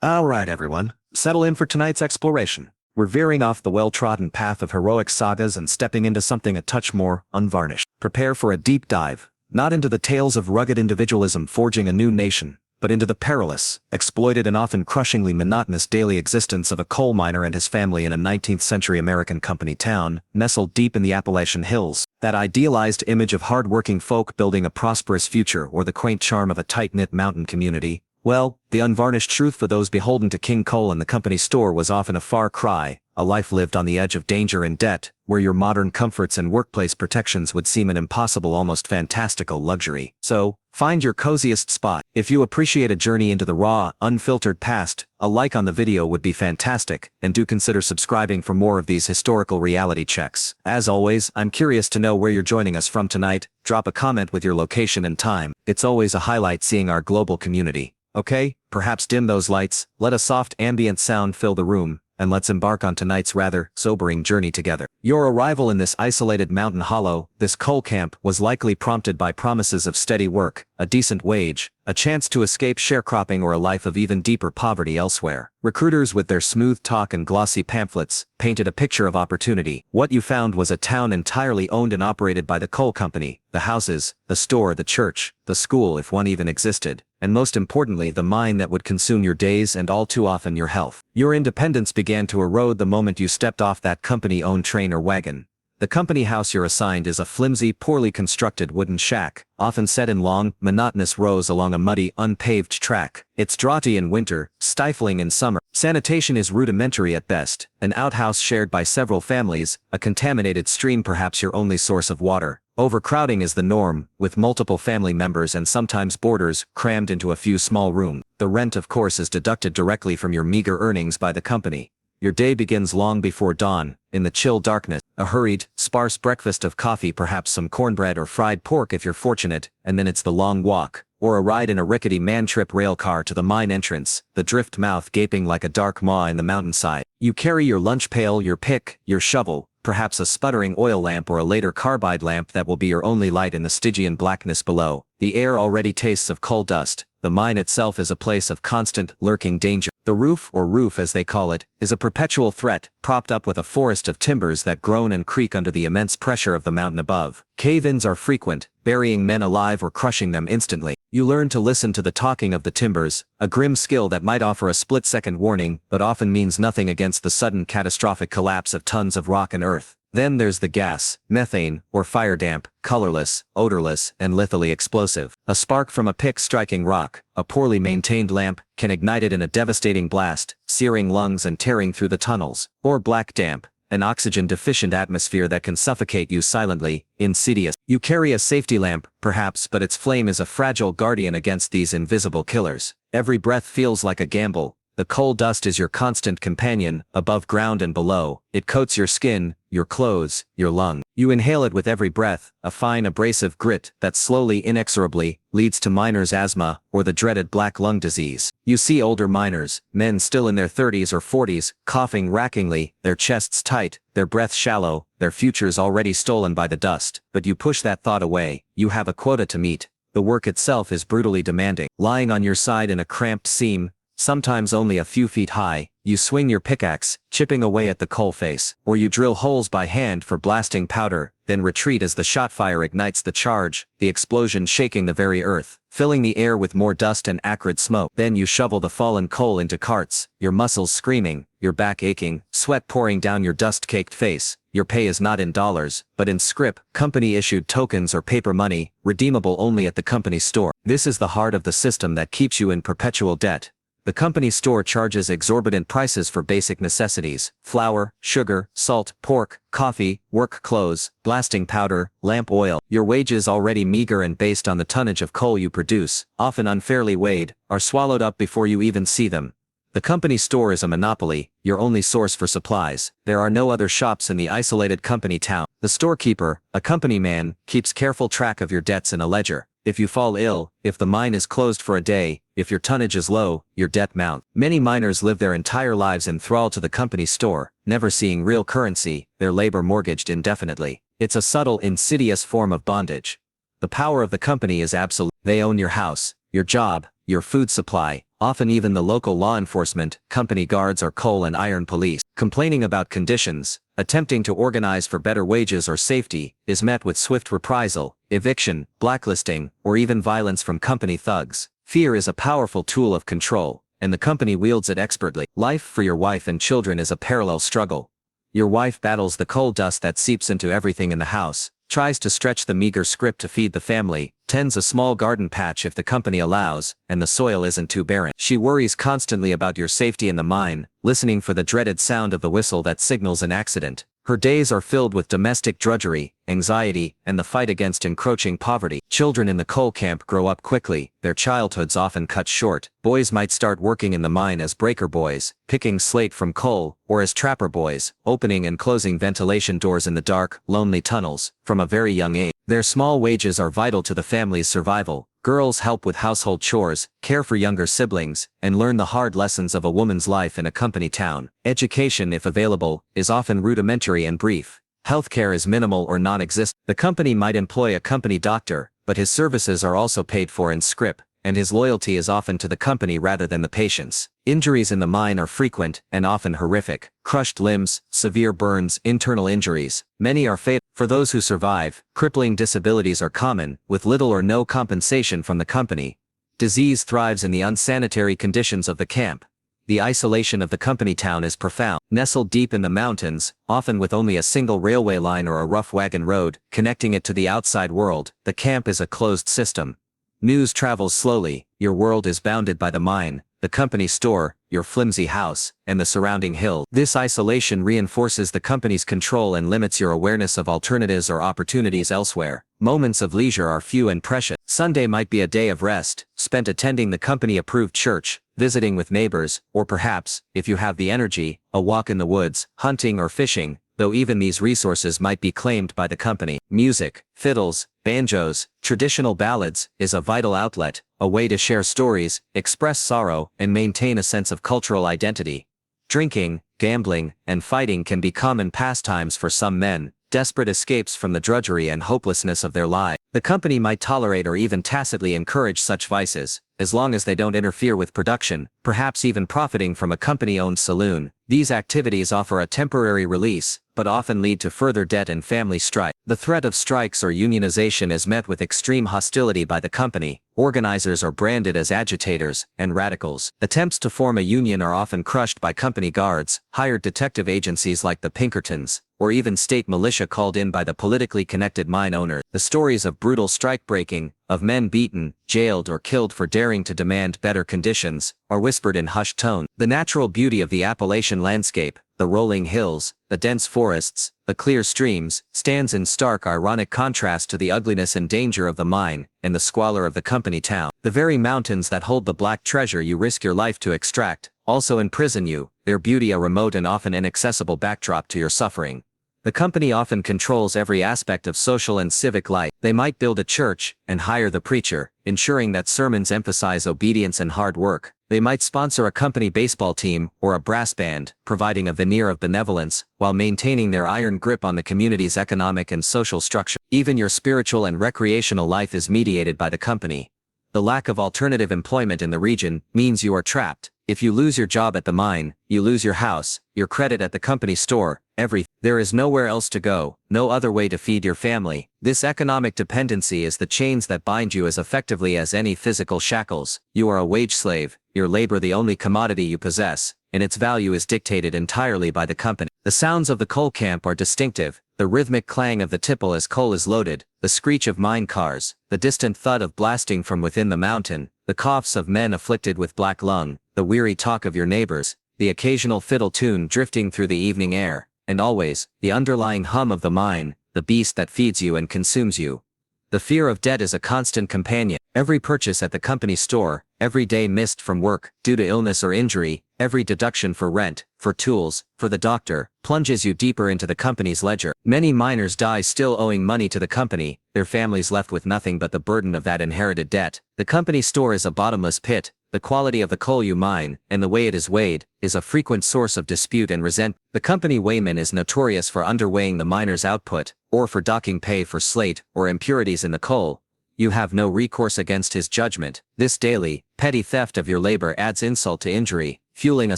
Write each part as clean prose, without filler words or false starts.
Alright everyone, settle in for tonight's exploration. We're veering off the well-trodden path of heroic sagas and stepping into something a touch more unvarnished. Prepare for a deep dive, not into the tales of rugged individualism forging a new nation, but into the perilous, exploited and often crushingly monotonous daily existence of a coal miner and his family in a 19th-century American company town, nestled deep in the Appalachian hills. That idealized image of hard-working folk building a prosperous future or the quaint charm of a tight-knit mountain community, well, the unvarnished truth for those beholden to King Coal and the company store was often a far cry, a life lived on the edge of danger and debt, where your modern comforts and workplace protections would seem an impossible, almost fantastical luxury. So, find your coziest spot. If you appreciate a journey into the raw, unfiltered past, a like on the video would be fantastic, and do consider subscribing for more of these historical reality checks. As always, I'm curious to know where you're joining us from tonight. Drop a comment with your location and time. It's always a highlight seeing our global community. Okay, perhaps dim those lights, let a soft ambient sound fill the room, and let's embark on tonight's rather sobering journey together. Your arrival in this isolated mountain hollow, this coal camp, was likely prompted by promises of steady work, a decent wage, a chance to escape sharecropping or a life of even deeper poverty elsewhere. Recruiters with their smooth talk and glossy pamphlets painted a picture of opportunity. What you found was a town entirely owned and operated by the coal company, the houses, the store, the church, the school if one even existed, and most importantly the mine that would consume your days and all too often your health. Your independence began to erode the moment you stepped off that company-owned train or wagon. The company house you're assigned is a flimsy, poorly constructed wooden shack, often set in long, monotonous rows along a muddy, unpaved track. It's draughty in winter, stifling in summer. Sanitation is rudimentary at best, an outhouse shared by several families, a contaminated stream perhaps your only source of water. Overcrowding is the norm, with multiple family members and sometimes boarders crammed into a few small rooms. The rent of course is deducted directly from your meager earnings by the company. Your day begins long before dawn, in the chill darkness, a hurried, sparse breakfast of coffee, perhaps some cornbread or fried pork if you're fortunate, and then it's the long walk, or a ride in a rickety man-trip rail car to the mine entrance, the drift mouth gaping like a dark maw in the mountainside. You carry your lunch pail, your pick, your shovel, perhaps a sputtering oil lamp or a later carbide lamp that will be your only light in the Stygian blackness below. The air already tastes of coal dust. The mine itself is a place of constant, lurking danger. The roof, or roof as they call it, is a perpetual threat, propped up with a forest of timbers that groan and creak under the immense pressure of the mountain above. Cave-ins are frequent, burying men alive or crushing them instantly. You learn to listen to the talking of the timbers, a grim skill that might offer a split-second warning, but often means nothing against the sudden catastrophic collapse of tons of rock and earth. Then there's the gas, methane, or fire damp, colorless, odorless, and lethally explosive. A spark from a pick striking rock, a poorly maintained lamp, can ignite it in a devastating blast, searing lungs and tearing through the tunnels. Or black damp, an oxygen-deficient atmosphere that can suffocate you silently, insidious. You carry a safety lamp, perhaps, but its flame is a fragile guardian against these invisible killers. Every breath feels like a gamble. The coal dust is your constant companion, above ground and below. It coats your skin, your clothes, your lungs. You inhale it with every breath, a fine abrasive grit that slowly, inexorably, leads to miners' asthma, or the dreaded black lung disease. You see older miners, men still in their 30s or 40s, coughing rackingly, their chests tight, their breath shallow, their futures already stolen by the dust. But you push that thought away. You have a quota to meet. The work itself is brutally demanding. Lying on your side in a cramped seam, sometimes only a few feet high, you swing your pickaxe, chipping away at the coal face, or you drill holes by hand for blasting powder, then retreat as the shot fire ignites the charge, the explosion shaking the very earth, filling the air with more dust and acrid smoke. Then you shovel the fallen coal into carts, your muscles screaming, your back aching, sweat pouring down your dust-caked face. Your pay is not in dollars, but in scrip, company-issued tokens or paper money, redeemable only at the company store. This is the heart of the system that keeps you in perpetual debt. The company store charges exorbitant prices for basic necessities: flour, sugar, salt, pork, coffee, work clothes, blasting powder, lamp oil. Your wages, already meager and based on the tonnage of coal you produce, often unfairly weighed, are swallowed up before you even see them. The company store is a monopoly, your only source for supplies. There are no other shops in the isolated company town. The storekeeper, a company man, keeps careful track of your debts in a ledger. If you fall ill, if the mine is closed for a day, if your tonnage is low, your debt mounts. Many miners live their entire lives in thrall to the company store, never seeing real currency, their labor mortgaged indefinitely. It's a subtle, insidious form of bondage. The power of the company is absolute. They own your house, your job, your food supply, often even the local law enforcement, company guards or coal and iron police. Complaining about conditions, attempting to organize for better wages or safety, is met with swift reprisal, eviction, blacklisting, or even violence from company thugs. Fear is a powerful tool of control, and the company wields it expertly. Life for your wife and children is a parallel struggle. Your wife battles the coal dust that seeps into everything in the house, tries to stretch the meager scrip to feed the family, tends a small garden patch if the company allows, and the soil isn't too barren. She worries constantly about your safety in the mine, listening for the dreaded sound of the whistle that signals an accident. Her days are filled with domestic drudgery, anxiety, and the fight against encroaching poverty. Children in the coal camp grow up quickly, their childhoods often cut short. Boys might start working in the mine as breaker boys, picking slate from coal, or as trapper boys, opening and closing ventilation doors in the dark, lonely tunnels, from a very young age. Their small wages are vital to the family's survival. Girls help with household chores, care for younger siblings, and learn the hard lessons of a woman's life in a company town. Education, if available, is often rudimentary and brief. Healthcare is minimal or non-existent. The company might employ a company doctor, but his services are also paid for in scrip, and his loyalty is often to the company rather than the patient's. Injuries in the mine are frequent and often horrific. Crushed limbs, severe burns, internal injuries. Many are fatal. For those who survive, crippling disabilities are common, with little or no compensation from the company. Disease thrives in the unsanitary conditions of the camp. The isolation of the company town is profound. Nestled deep in the mountains, often with only a single railway line or a rough wagon road connecting it to the outside world, the camp is a closed system. News travels slowly. Your world is bounded by the mine, the company store, your flimsy house, and the surrounding hill. This isolation reinforces the company's control and limits your awareness of alternatives or opportunities elsewhere. Moments of leisure are few and precious. Sunday might be a day of rest, spent attending the company-approved church, visiting with neighbors, or perhaps, if you have the energy, a walk in the woods, hunting or fishing, though even these resources might be claimed by the company. Music, fiddles, banjos, traditional ballads, is a vital outlet, a way to share stories, express sorrow, and maintain a sense of cultural identity. Drinking, gambling, and fighting can be common pastimes for some men, desperate escapes from the drudgery and hopelessness of their lives. The company might tolerate or even tacitly encourage such vices, as long as they don't interfere with production, perhaps even profiting from a company-owned saloon. These activities offer a temporary release, but often lead to further debt and family strife. The threat of strikes or unionization is met with extreme hostility by the company. Organizers are branded as agitators and radicals. Attempts to form a union are often crushed by company guards, hired detective agencies like the Pinkertons, or even state militia called in by the politically connected mine owners. The stories of brutal strike breaking, of men beaten, jailed or killed for daring to demand better conditions, are whispered in hushed tones. The natural beauty of the Appalachian landscape, the rolling hills, the dense forests, the clear streams, stands in stark ironic contrast to the ugliness and danger of the mine, and the squalor of the company town. The very mountains that hold the black treasure you risk your life to extract, also imprison you, their beauty a remote and often inaccessible backdrop to your suffering. The company often controls every aspect of social and civic life. They might build a church and hire the preacher, ensuring that sermons emphasize obedience and hard work. They might sponsor a company baseball team or a brass band, providing a veneer of benevolence, while maintaining their iron grip on the community's economic and social structure. Even your spiritual and recreational life is mediated by the company. The lack of alternative employment in the region means you are trapped. If you lose your job at the mine, you lose your house, your credit at the company store, everything. There is nowhere else to go, no other way to feed your family. This economic dependency is the chains that bind you as effectively as any physical shackles. You are a wage slave, your labor the only commodity you possess, and its value is dictated entirely by the company. The sounds of the coal camp are distinctive, the rhythmic clang of the tipple as coal is loaded, the screech of mine cars, the distant thud of blasting from within the mountain, the coughs of men afflicted with black lung, the weary talk of your neighbors, the occasional fiddle tune drifting through the evening air, and always, the underlying hum of the mine, the beast that feeds you and consumes you. The fear of debt is a constant companion. Every purchase at the company store, every day missed from work due to illness or injury, every deduction for rent, for tools, for the doctor, plunges you deeper into the company's ledger. Many miners die still owing money to the company, their families left with nothing but the burden of that inherited debt. The company store is a bottomless pit. The quality of the coal you mine, and the way it is weighed, is a frequent source of dispute and resentment. The company weighman is notorious for underweighing the miner's output, or for docking pay for slate or impurities in the coal. You have no recourse against his judgment. This daily, Petty theft of your labor adds insult to injury, fueling a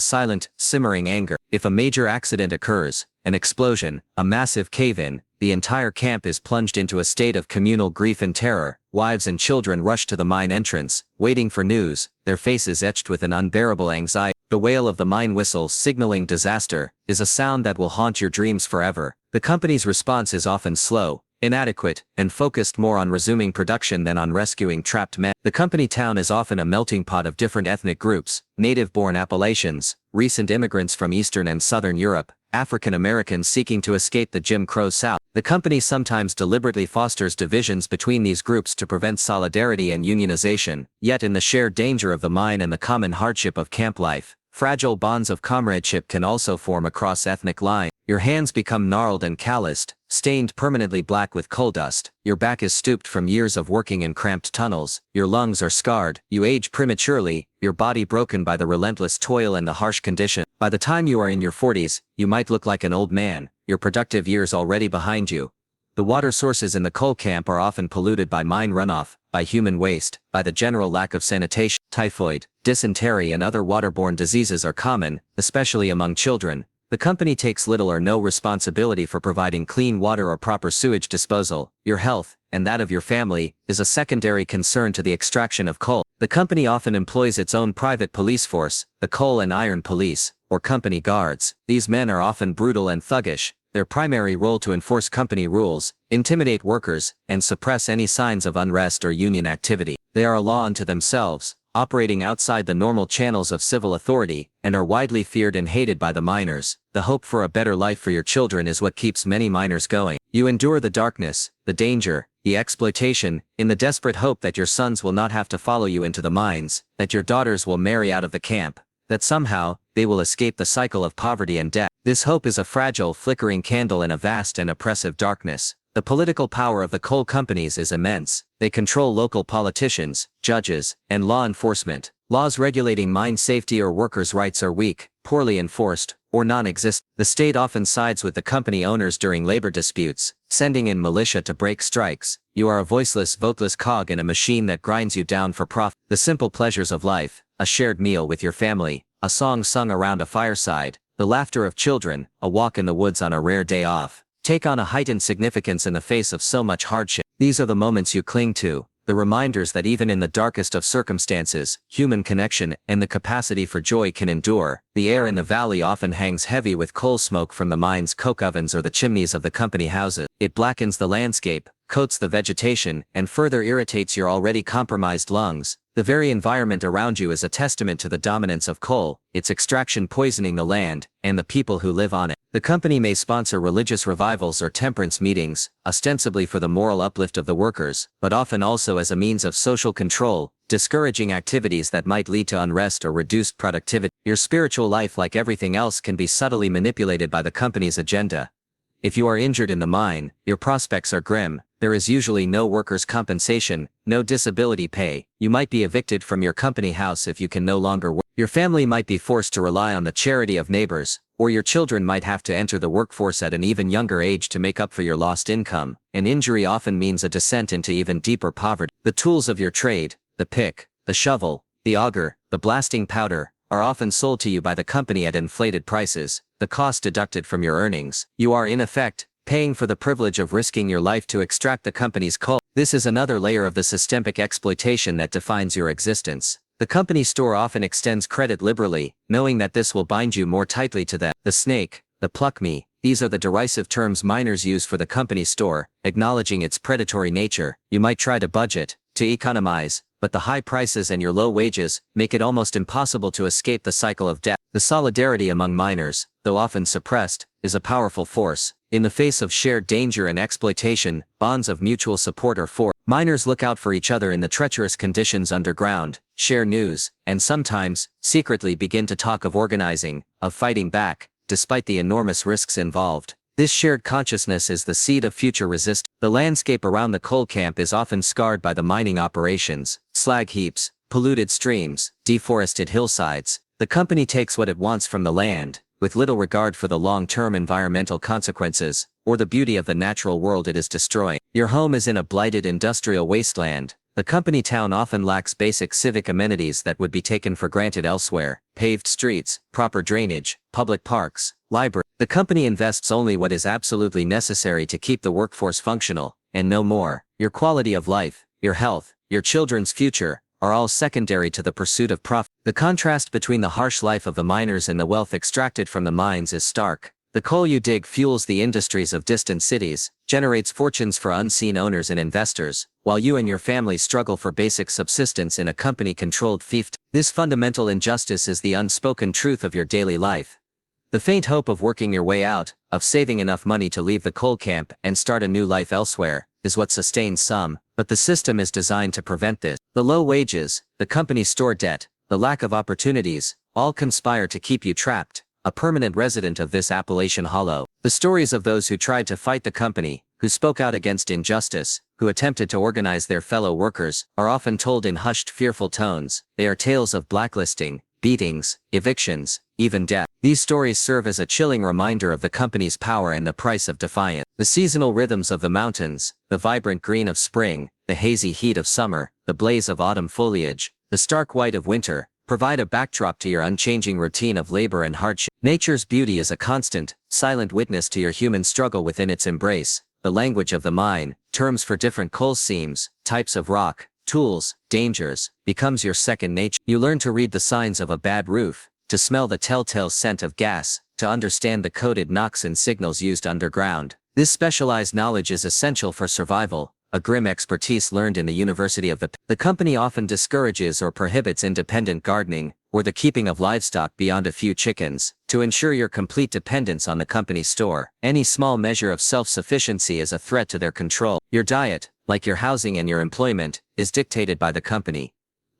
silent, simmering anger. If a major accident occurs, an explosion, a massive cave-in, the entire camp is plunged into a state of communal grief and terror. Wives and children rush to the mine entrance, waiting for news, their faces etched with an unbearable anxiety. The wail of the mine whistle signaling disaster is a sound that will haunt your dreams forever. The company's response is often slow, inadequate, and focused more on resuming production than on rescuing trapped men. The company town is often a melting pot of different ethnic groups: native-born Appalachians, recent immigrants from Eastern and Southern Europe, African Americans seeking to escape the Jim Crow South. The company sometimes deliberately fosters divisions between these groups to prevent solidarity and unionization, yet in the shared danger of the mine and the common hardship of camp life, fragile bonds of comradeship can also form across ethnic lines. Your hands become gnarled and calloused, stained permanently black with coal dust, your back is stooped from years of working in cramped tunnels, your lungs are scarred, you age prematurely, your body broken by the relentless toil and the harsh condition. By the time you are in your 40s, you might look like an old man, your productive years already behind you. The water sources in the coal camp are often polluted by mine runoff, by human waste, by the general lack of sanitation. Typhoid, dysentery and other waterborne diseases are common, especially among children. The company takes little or no responsibility for providing clean water or proper sewage disposal. Your health, and that of your family, is a secondary concern to the extraction of coal. The company often employs its own private police force, the Coal and Iron Police, or company guards. These men are often brutal and thuggish, their primary role to enforce company rules, intimidate workers, and suppress any signs of unrest or union activity. They are a law unto themselves, operating outside the normal channels of civil authority, and are widely feared and hated by the miners. The hope for a better life for your children is what keeps many miners going. You endure the darkness, the danger, the exploitation, in the desperate hope that your sons will not have to follow you into the mines, that your daughters will marry out of the camp, that somehow, they will escape the cycle of poverty and death. This hope is a fragile, flickering candle in a vast and oppressive darkness. The political power of the coal companies is immense. They control local politicians, judges, and law enforcement. Laws regulating mine safety or workers' rights are weak, poorly enforced, or non-existent. The state often sides with the company owners during labor disputes, sending in militia to break strikes. You are a voiceless, voteless cog in a machine that grinds you down for profit. The simple pleasures of life, a shared meal with your family, a song sung around a fireside, the laughter of children, a walk in the woods on a rare day off, take on a heightened significance in the face of so much hardship. These are the moments you cling to, the reminders that even in the darkest of circumstances, human connection and the capacity for joy can endure. The air in the valley often hangs heavy with coal smoke from the mine's coke ovens or the chimneys of the company houses. It blackens the landscape, coats the vegetation, and further irritates your already compromised lungs. The very environment around you is a testament to the dominance of coal, its extraction poisoning the land, and the people who live on it. The company may sponsor religious revivals or temperance meetings, ostensibly for the moral uplift of the workers, but often also as a means of social control, discouraging activities that might lead to unrest or reduced productivity. Your spiritual life, like everything else, can be subtly manipulated by the company's agenda. If you are injured in the mine, your prospects are grim. There is usually no workers' compensation, no disability pay. You might be evicted from your company house if you can no longer work. Your family might be forced to rely on the charity of neighbors, or your children might have to enter the workforce at an even younger age to make up for your lost income. An injury often means a descent into even deeper poverty. The tools of your trade, the pick, the shovel, the auger, the blasting powder, are often sold to you by the company at inflated prices, the cost deducted from your earnings. You are, in effect, paying for the privilege of risking your life to extract the company's coal. This is another layer of the systemic exploitation that defines your existence. The company store often extends credit liberally, knowing that this will bind you more tightly to them. The snake, the pluck me, these are the derisive terms miners use for the company store, acknowledging its predatory nature. You might try to budget, to economize, but the high prices and your low wages make it almost impossible to escape the cycle of debt. The solidarity among miners, though often suppressed, is a powerful force. In the face of shared danger and exploitation, bonds of mutual support are forged. Miners look out for each other in the treacherous conditions underground, share news, and sometimes, secretly begin to talk of organizing, of fighting back, despite the enormous risks involved. This shared consciousness is the seed of future resistance. The landscape around the coal camp is often scarred by the mining operations, slag heaps, polluted streams, deforested hillsides. The company takes what it wants from the land, with little regard for the long-term environmental consequences, or the beauty of the natural world it is destroying. Your home is in a blighted industrial wasteland, The company town often lacks basic civic amenities that would be taken for granted elsewhere: paved streets, proper drainage, public parks, library. The company invests only what is absolutely necessary to keep the workforce functional, and no more. Your quality of life, your health, your children's future, are all secondary to the pursuit of profit. The contrast between the harsh life of the miners and the wealth extracted from the mines is stark. The coal you dig fuels the industries of distant cities, generates fortunes for unseen owners and investors, while you and your family struggle for basic subsistence in a company-controlled fiefdom. This fundamental injustice is the unspoken truth of your daily life. The faint hope of working your way out, of saving enough money to leave the coal camp and start a new life elsewhere, is what sustains some, but the system is designed to prevent this. The low wages, the company's store debt, the lack of opportunities, all conspire to keep you trapped, a permanent resident of this Appalachian hollow. The stories of those who tried to fight the company, who spoke out against injustice, who attempted to organize their fellow workers, are often told in hushed, fearful tones. They are tales of blacklisting, beatings, evictions, even death. These stories serve as a chilling reminder of the company's power and the price of defiance. The seasonal rhythms of the mountains, the vibrant green of spring, the hazy heat of summer, the blaze of autumn foliage, the stark white of winter, provide a backdrop to your unchanging routine of labor and hardship. Nature's beauty is a constant, silent witness to your human struggle within its embrace. The language of the mine, terms for different coal seams, types of rock, tools, dangers, becomes your second nature. You learn to read the signs of a bad roof, to smell the telltale scent of gas, to understand the coded knocks and signals used underground. This specialized knowledge is essential for survival, a grim expertise learned in the University of the company often discourages or prohibits independent gardening, or the keeping of livestock beyond a few chickens, to ensure your complete dependence on the company's store. Any small measure of self-sufficiency is a threat to their control. Your diet, like your housing and your employment, is dictated by the company.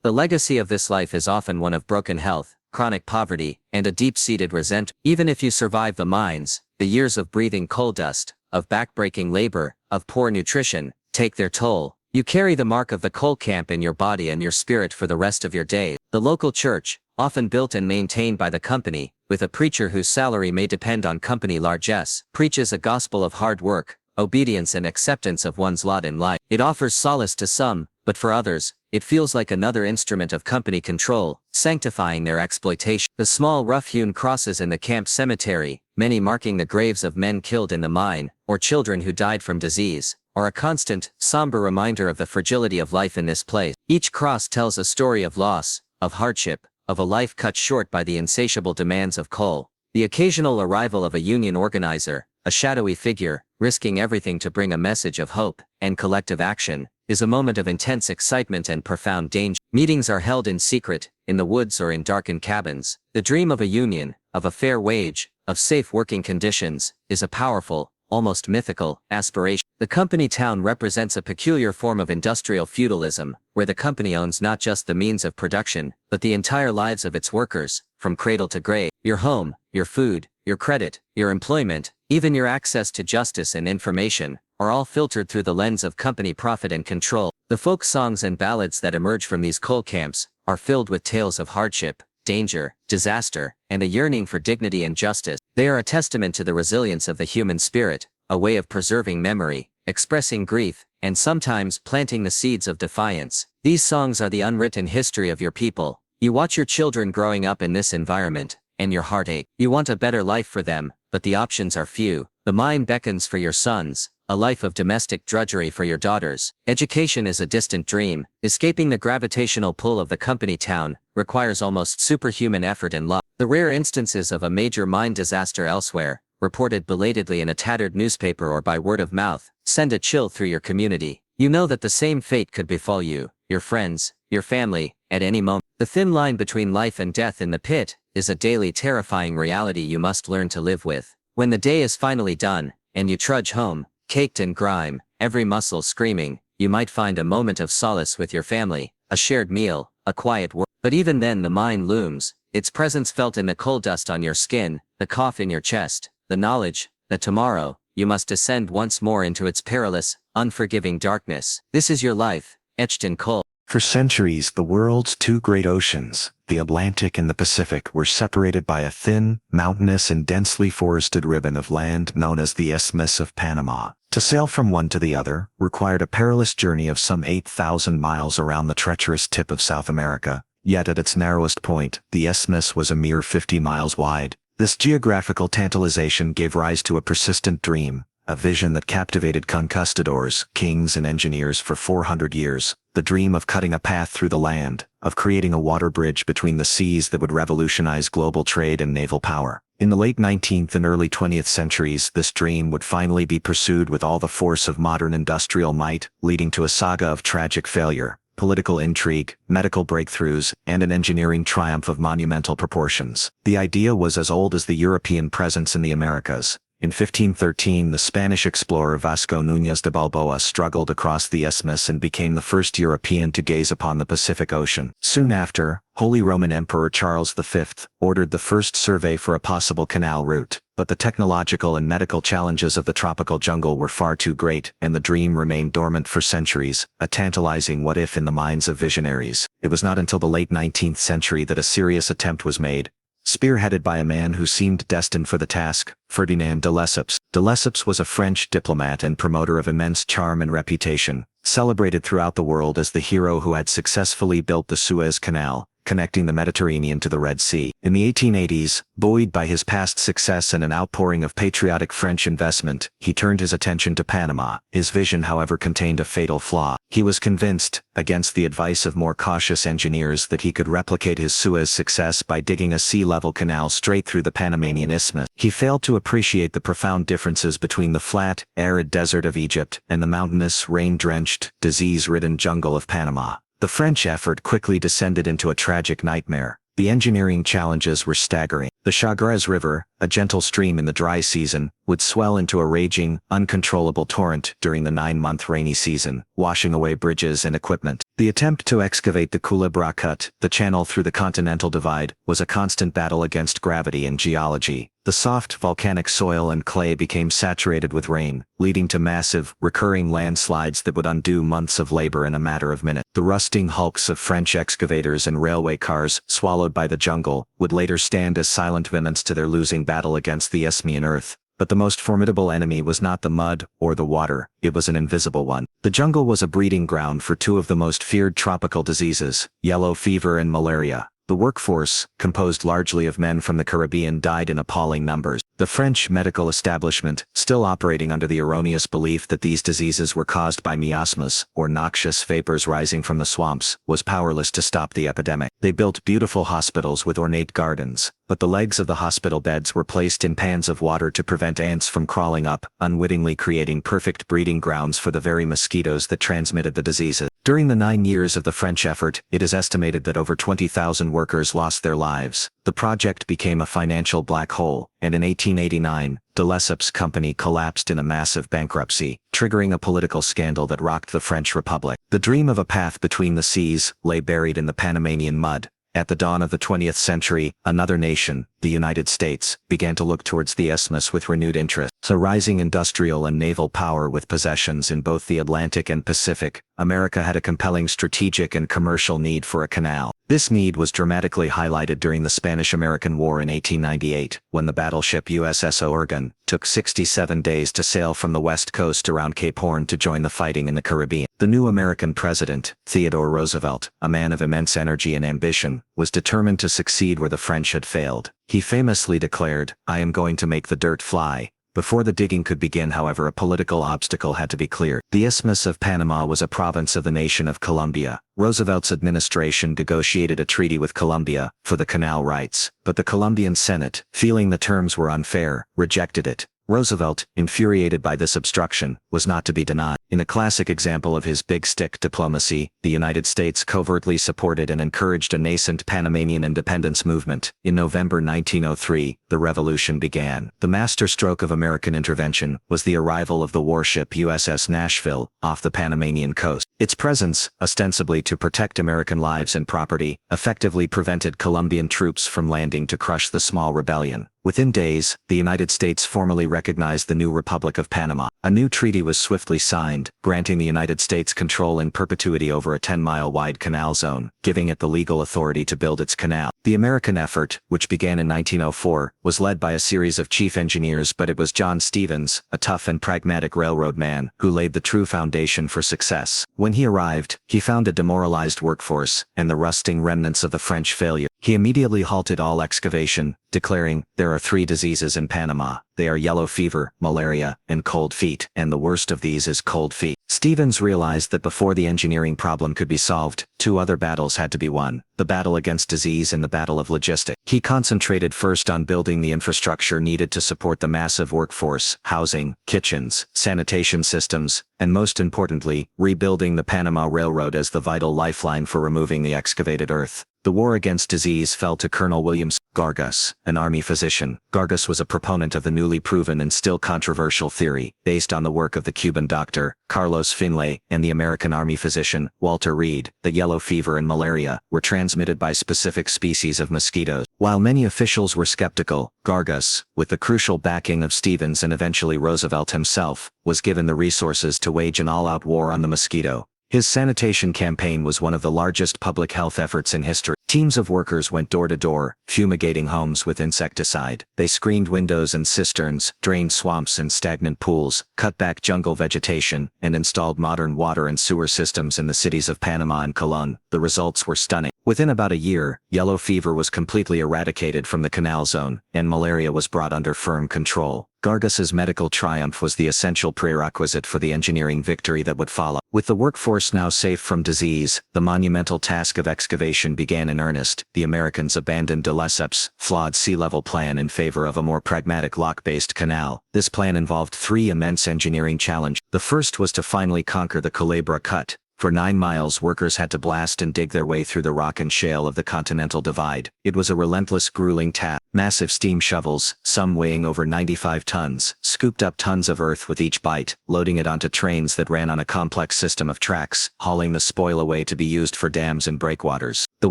The legacy of this life is often one of broken health, chronic poverty, and a deep-seated resentment. Even if you survive the mines, the years of breathing coal dust, of backbreaking labor, of poor nutrition, take their toll. You carry the mark of the coal camp in your body and your spirit for the rest of your days. The local church, often built and maintained by the company, with a preacher whose salary may depend on company largesse, preaches a gospel of hard work, obedience and acceptance of one's lot in life. It offers solace to some, but for others, it feels like another instrument of company control, sanctifying their exploitation. The small rough-hewn crosses in the camp cemetery, many marking the graves of men killed in the mine, or children who died from disease, are a constant, somber reminder of the fragility of life in this place. Each cross tells a story of loss, of hardship, of a life cut short by the insatiable demands of coal. The occasional arrival of a union organizer, a shadowy figure, risking everything to bring a message of hope and collective action, is a moment of intense excitement and profound danger. Meetings are held in secret, in the woods or in darkened cabins. The dream of a union, of a fair wage, of safe working conditions, is a powerful, almost mythical, aspiration. The company town represents a peculiar form of industrial feudalism, where the company owns not just the means of production, but the entire lives of its workers, from cradle to grave. Your home, your food, your credit, your employment, even your access to justice and information, are all filtered through the lens of company profit and control. The folk songs and ballads that emerge from these coal camps are filled with tales of hardship, danger, disaster, and a yearning for dignity and justice. They are a testament to the resilience of the human spirit, a way of preserving memory, expressing grief, and sometimes planting the seeds of defiance. These songs are the unwritten history of your people. You watch your children growing up in this environment, and your heart aches. You want a better life for them, but the options are few. The mine beckons for your sons, a life of domestic drudgery for your daughters. Education is a distant dream. Escaping the gravitational pull of the company town requires almost superhuman effort and luck. The rare instances of a major mine disaster elsewhere, reported belatedly in a tattered newspaper or by word of mouth, send a chill through your community. You know that the same fate could befall you, your friends, your family, at any moment. The thin line between life and death in the pit is a daily terrifying reality you must learn to live with. When the day is finally done, and you trudge home, caked in grime, every muscle screaming, you might find a moment of solace with your family, a shared meal, a quiet word. But even then the mine looms, its presence felt in the coal dust on your skin, the cough in your chest, the knowledge that tomorrow, you must descend once more into its perilous, unforgiving darkness. This is your life, etched in coal. For centuries, the world's two great oceans, the Atlantic and the Pacific, were separated by a thin, mountainous and densely forested ribbon of land known as the Isthmus of Panama. To sail from one to the other required a perilous journey of some 8,000 miles around the treacherous tip of South America, yet at its narrowest point, the isthmus was a mere 50 miles wide. This geographical tantalization gave rise to a persistent dream, a vision that captivated conquistadors, kings and engineers for 400 years, the dream of cutting a path through the land, of creating a water bridge between the seas that would revolutionize global trade and naval power. In the late 19th and early 20th centuries, this dream would finally be pursued with all the force of modern industrial might, leading to a saga of tragic failure, political intrigue, medical breakthroughs, and an engineering triumph of monumental proportions. The idea was as old as the European presence in the Americas. In 1513, the Spanish explorer Vasco Núñez de Balboa struggled across the isthmus and became the first European to gaze upon the Pacific Ocean. Soon after, Holy Roman Emperor Charles V ordered the first survey for a possible canal route, but the technological and medical challenges of the tropical jungle were far too great, and the dream remained dormant for centuries, a tantalizing what-if in the minds of visionaries. It was not until the late 19th century that a serious attempt was made, spearheaded by a man who seemed destined for the task, Ferdinand de Lesseps. De Lesseps was a French diplomat and promoter of immense charm and reputation, celebrated throughout the world as the hero who had successfully built the Suez Canal, connecting the Mediterranean to the Red Sea. In the 1880s, buoyed by his past success and an outpouring of patriotic French investment, he turned his attention to Panama. His vision, however, contained a fatal flaw. He was convinced, against the advice of more cautious engineers, that he could replicate his Suez success by digging a sea-level canal straight through the Panamanian Isthmus. He failed to appreciate the profound differences between the flat, arid desert of Egypt and the mountainous, rain-drenched, disease-ridden jungle of Panama. The French effort quickly descended into a tragic nightmare. The engineering challenges were staggering. The Chagres River, a gentle stream in the dry season, would swell into a raging, uncontrollable torrent during the 9-month rainy season, washing away bridges and equipment. The attempt to excavate the Culebra Cut, the channel through the Continental Divide, was a constant battle against gravity and geology. The soft volcanic soil and clay became saturated with rain, leading to massive, recurring landslides that would undo months of labor in a matter of minutes. The rusting hulks of French excavators and railway cars, swallowed by the jungle, would later stand as silent remnants to their losing battle against the Isthmian earth. But the most formidable enemy was not the mud or the water, it was an invisible one. The jungle was a breeding ground for two of the most feared tropical diseases, yellow fever and malaria. The workforce, composed largely of men from the Caribbean, died in appalling numbers. The French medical establishment, still operating under the erroneous belief that these diseases were caused by miasmas, or noxious vapors rising from the swamps, was powerless to stop the epidemic. They built beautiful hospitals with ornate gardens, but the legs of the hospital beds were placed in pans of water to prevent ants from crawling up, unwittingly creating perfect breeding grounds for the very mosquitoes that transmitted the diseases. During the 9 years of the French effort, it is estimated that over 20,000 workers lost their lives. The project became a financial black hole, and in 1889, de Lesseps' company collapsed in a massive bankruptcy, triggering a political scandal that rocked the French Republic. The dream of a path between the seas lay buried in the Panamanian mud. At the dawn of the 20th century, another nation, the United States, began to look towards the isthmus with renewed interest. A rising industrial and naval power with possessions in both the Atlantic and Pacific, America had a compelling strategic and commercial need for a canal. This need was dramatically highlighted during the Spanish-American War in 1898, when the battleship USS Oregon took 67 days to sail from the west coast around Cape Horn to join the fighting in the Caribbean. The new American president, Theodore Roosevelt, a man of immense energy and ambition, was determined to succeed where the French had failed. He famously declared, "I am going to make the dirt fly." Before the digging could begin, however, a political obstacle had to be cleared. The Isthmus of Panama was a province of the nation of Colombia. Roosevelt's administration negotiated a treaty with Colombia for the canal rights, but the Colombian Senate, feeling the terms were unfair, rejected it. Roosevelt, infuriated by this obstruction, was not to be denied. In a classic example of his big stick diplomacy, the United States covertly supported and encouraged a nascent Panamanian independence movement. In November 1903, the revolution began. The masterstroke of American intervention was the arrival of the warship USS Nashville off the Panamanian coast. Its presence, ostensibly to protect American lives and property, effectively prevented Colombian troops from landing to crush the small rebellion. Within days, the United States formally recognized the new Republic of Panama. A new treaty was swiftly signed, granting the United States control in perpetuity over a 10-mile-wide canal zone, giving it the legal authority to build its canal. The American effort, which began in 1904, was led by a series of chief engineers, but it was John Stevens, a tough and pragmatic railroad man, who laid the true foundation for success. When he arrived, he found a demoralized workforce and the rusting remnants of the French failure. He immediately halted all excavation, declaring, "There are 3 diseases in Panama. They are yellow fever, malaria, and cold feet, and the worst of these is cold feet." Stevens realized that before the engineering problem could be solved, 2 other battles had to be won: the battle against disease and the battle of logistics. He concentrated first on building the infrastructure needed to support the massive workforce: housing, kitchens, sanitation systems, and most importantly, rebuilding the Panama Railroad as the vital lifeline for removing the excavated earth. The war against disease fell to Colonel William Gargas, an army physician. Gargas was a proponent of the newly proven and still controversial theory, based on the work of the Cuban doctor, Carlos Finlay, and the American army physician, Walter Reed, that yellow fever and malaria were transmitted by specific species of mosquitoes. While many officials were skeptical, Gargas, with the crucial backing of Stevens and eventually Roosevelt himself, was given the resources to wage an all-out war on the mosquito. His sanitation campaign was one of the largest public health efforts in history. Teams of workers went door to door, fumigating homes with insecticide. They screened windows and cisterns, drained swamps and stagnant pools, cut back jungle vegetation, and installed modern water and sewer systems in the cities of Panama and Colón. The results were stunning. Within about a year, yellow fever was completely eradicated from the canal zone, and malaria was brought under firm control. Gargas's medical triumph was the essential prerequisite for the engineering victory that would follow. With the workforce now safe from disease, the monumental task of excavation began in earnest. The Americans abandoned de Lesseps' flawed sea-level plan in favor of a more pragmatic lock-based canal. This plan involved 3 immense engineering challenges. The first was to finally conquer the Culebra Cut. For 9 miles, workers had to blast and dig their way through the rock and shale of the Continental Divide. It was a relentless, grueling task. Massive steam shovels, some weighing over 95 tons, scooped up tons of earth with each bite, loading it onto trains that ran on a complex system of tracks, hauling the spoil away to be used for dams and breakwaters. The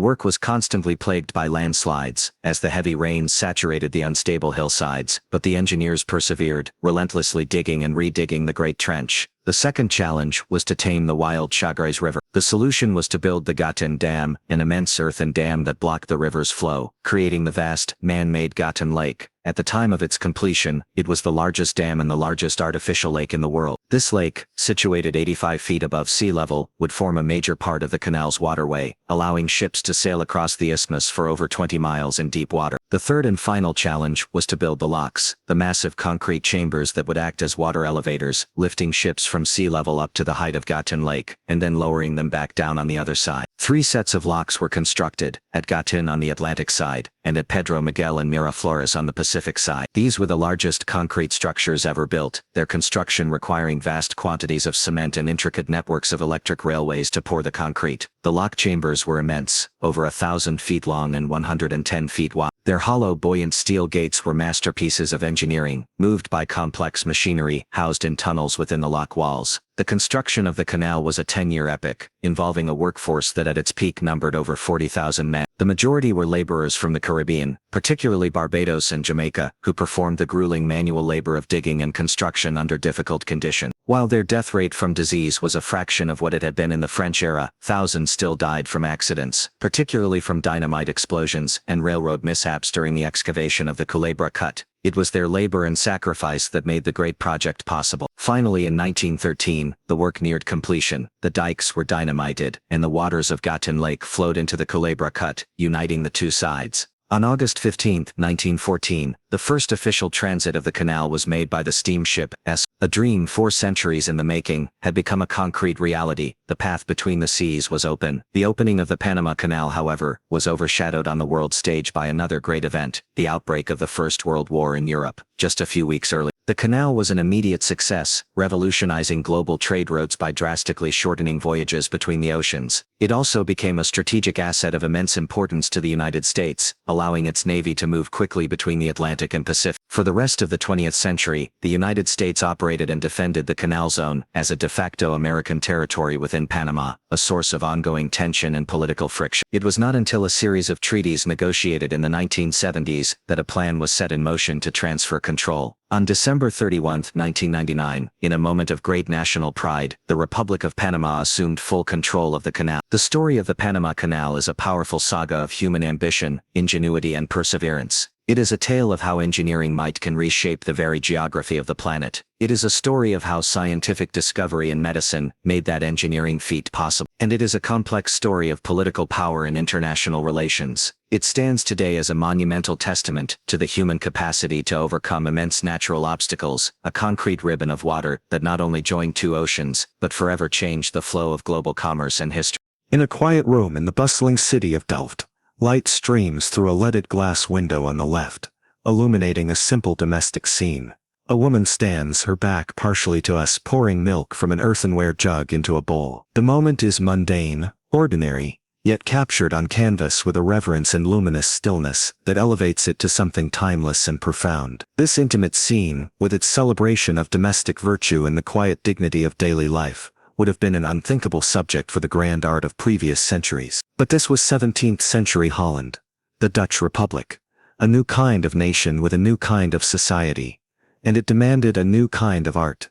work was constantly plagued by landslides, as the heavy rains saturated the unstable hillsides, but the engineers persevered, relentlessly digging and redigging the Great Trench. The second challenge was to tame the wild Chagres River. The solution was to build the Gatun Dam, an immense earthen dam that blocked the river's flow, creating the vast, man-made Gatun Lake. At the time of its completion, it was the largest dam and the largest artificial lake in the world. This lake, situated 85 feet above sea level, would form a major part of the canal's waterway, allowing ships to sail across the isthmus for over 20 miles in deep water. The third and final challenge was to build the locks, the massive concrete chambers that would act as water elevators, lifting ships from sea level up to the height of Gatun Lake, and then lowering them back down on the other side. 3 sets of locks were constructed, at Gatun on the Atlantic side, and at Pedro Miguel and Miraflores on the Pacific side. These were the largest concrete structures ever built, their construction requiring vast quantities of cement and intricate networks of electric railways to pour the concrete. The lock chambers were immense, over 1,000 feet long and 110 feet wide. Their hollow, buoyant steel gates were masterpieces of engineering, moved by complex machinery, housed in tunnels within the lock walls. The construction of the canal was a 10-year epic, involving a workforce that at its peak numbered over 40,000 men. The majority were laborers from the Caribbean, particularly Barbados and Jamaica, who performed the grueling manual labor of digging and construction under difficult conditions. While their death rate from disease was a fraction of what it had been in the French era, thousands still died from accidents, particularly from dynamite explosions and railroad mishaps during the excavation of the Culebra Cut. It was their labor and sacrifice that made the great project possible. Finally, in 1913, the work neared completion. The dikes were dynamited, and the waters of Gatun Lake flowed into the Culebra Cut, uniting the 2 sides. On August 15, 1914, the first official transit of the canal was made by the steamship S. A dream 4 centuries in the making had become a concrete reality. The path between the seas was open. The opening of the Panama Canal, however, was overshadowed on the world stage by another great event, the outbreak of the First World War in Europe. Just a few weeks early, The canal was an immediate success, revolutionizing global trade routes by drastically shortening voyages between the oceans. It also became a strategic asset of immense importance to the United States, allowing its navy to move quickly between the Atlantic and Pacific. For the rest of the 20th century, the United States operated and defended the Canal Zone as a de facto American territory within Panama, a source of ongoing tension and political friction. It was not until a series of treaties negotiated in the 1970s that a plan was set in motion to transfer control. On December 31, 1999, in a moment of great national pride, the Republic of Panama assumed full control of the canal. The story of the Panama Canal is a powerful saga of human ambition, ingenuity and perseverance. It is a tale of how engineering might can reshape the very geography of the planet. It is a story of how scientific discovery in medicine made that engineering feat possible. And it is a complex story of political power and international relations. It stands today as a monumental testament to the human capacity to overcome immense natural obstacles, a concrete ribbon of water that not only joined two oceans, but forever changed the flow of global commerce and history. In a quiet room in the bustling city of Delft, light streams through a leaded glass window on the left, illuminating a simple domestic scene. A woman stands, her back partially to us, pouring milk from an earthenware jug into a bowl. The moment is mundane, ordinary, yet captured on canvas with a reverence and luminous stillness that elevates it to something timeless and profound. This intimate scene, with its celebration of domestic virtue and the quiet dignity of daily life, would have been an unthinkable subject for the grand art of previous centuries. But this was 17th century Holland, the Dutch Republic, a new kind of nation with a new kind of society, and it demanded a new kind of art.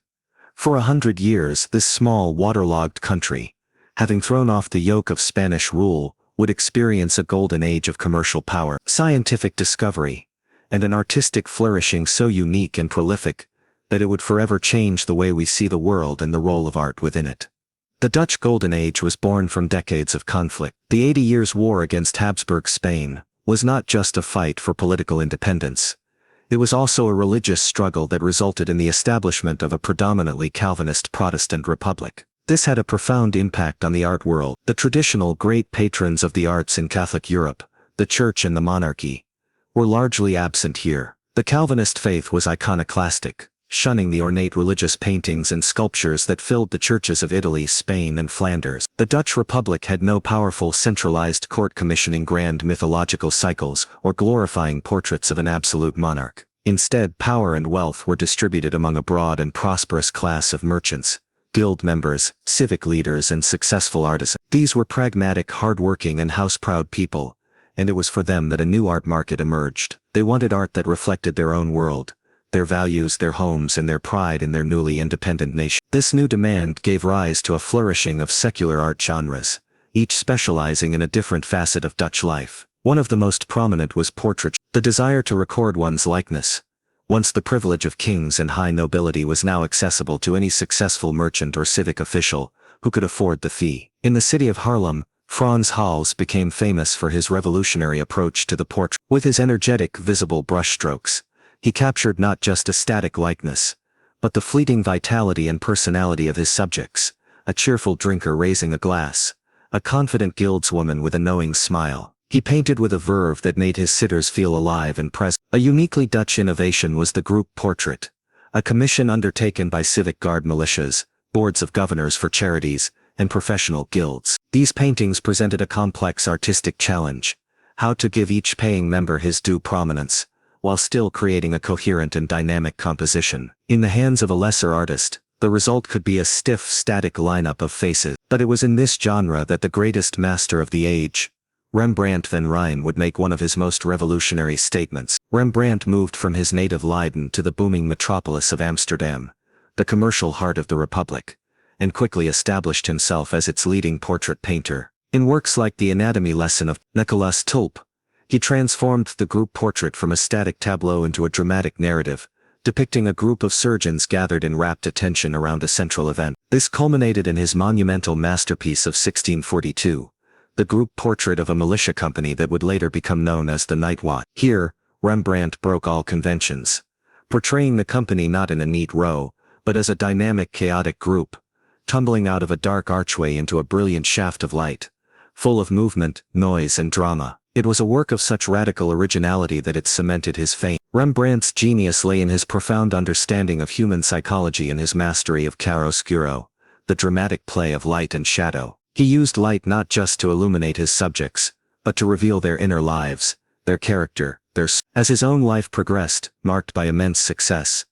For 100 years, this small, waterlogged country, having thrown off the yoke of Spanish rule, would experience a golden age of commercial power, scientific discovery, and an artistic flourishing so unique and prolific that it would forever change the way we see the world and the role of art within it. The Dutch Golden Age was born from decades of conflict. The 80 Years' War against Habsburg Spain was not just a fight for political independence. It was also a religious struggle that resulted in the establishment of a predominantly Calvinist Protestant republic. This had a profound impact on the art world. The traditional great patrons of the arts in Catholic Europe, the Church and the monarchy, were largely absent here. The Calvinist faith was iconoclastic, shunning the ornate religious paintings and sculptures that filled the churches of Italy, Spain and Flanders. The Dutch Republic had no powerful centralized court commissioning grand mythological cycles or glorifying portraits of an absolute monarch. Instead, power and wealth were distributed among a broad and prosperous class of merchants, guild members, civic leaders and successful artisans. These were pragmatic, hard-working and house-proud people, and it was for them that a new art market emerged. They wanted art that reflected their own world, their values, their homes and their pride in their newly independent nation. This new demand gave rise to a flourishing of secular art genres, each specializing in a different facet of Dutch life. One of the most prominent was portraiture. The desire to record one's likeness, once the privilege of kings and high nobility, was now accessible to any successful merchant or civic official who could afford the fee. In the city of Haarlem, Frans Hals became famous for his revolutionary approach to the portrait. With his energetic, visible brushstrokes, he captured not just a static likeness, but the fleeting vitality and personality of his subjects, a cheerful drinker raising a glass, a confident guildswoman with a knowing smile. He painted with a verve that made his sitters feel alive and present. A uniquely Dutch innovation was the group portrait, a commission undertaken by civic guard militias, boards of governors for charities, and professional guilds. These paintings presented a complex artistic challenge: how to give each paying member his due prominence, while still creating a coherent and dynamic composition. In the hands of a lesser artist, the result could be a stiff, static lineup of faces. But it was in this genre that the greatest master of the age, Rembrandt van Rijn, would make one of his most revolutionary statements. Rembrandt moved from his native Leiden to the booming metropolis of Amsterdam, the commercial heart of the Republic, and quickly established himself as its leading portrait painter. In works like The Anatomy Lesson of Nicolas Tulp, he transformed the group portrait from a static tableau into a dramatic narrative, depicting a group of surgeons gathered in rapt attention around a central event. This culminated in his monumental masterpiece of 1642, the group portrait of a militia company that would later become known as the Night Watch. Here, Rembrandt broke all conventions, portraying the company not in a neat row, but as a dynamic, chaotic group, tumbling out of a dark archway into a brilliant shaft of light, full of movement, noise and drama. It was a work of such radical originality that it cemented his fame. Rembrandt's genius lay in his profound understanding of human psychology and his mastery of chiaroscuro, the dramatic play of light and shadow. He used light not just to illuminate his subjects, but to reveal their inner lives, their character, As his own life progressed, marked by immense success,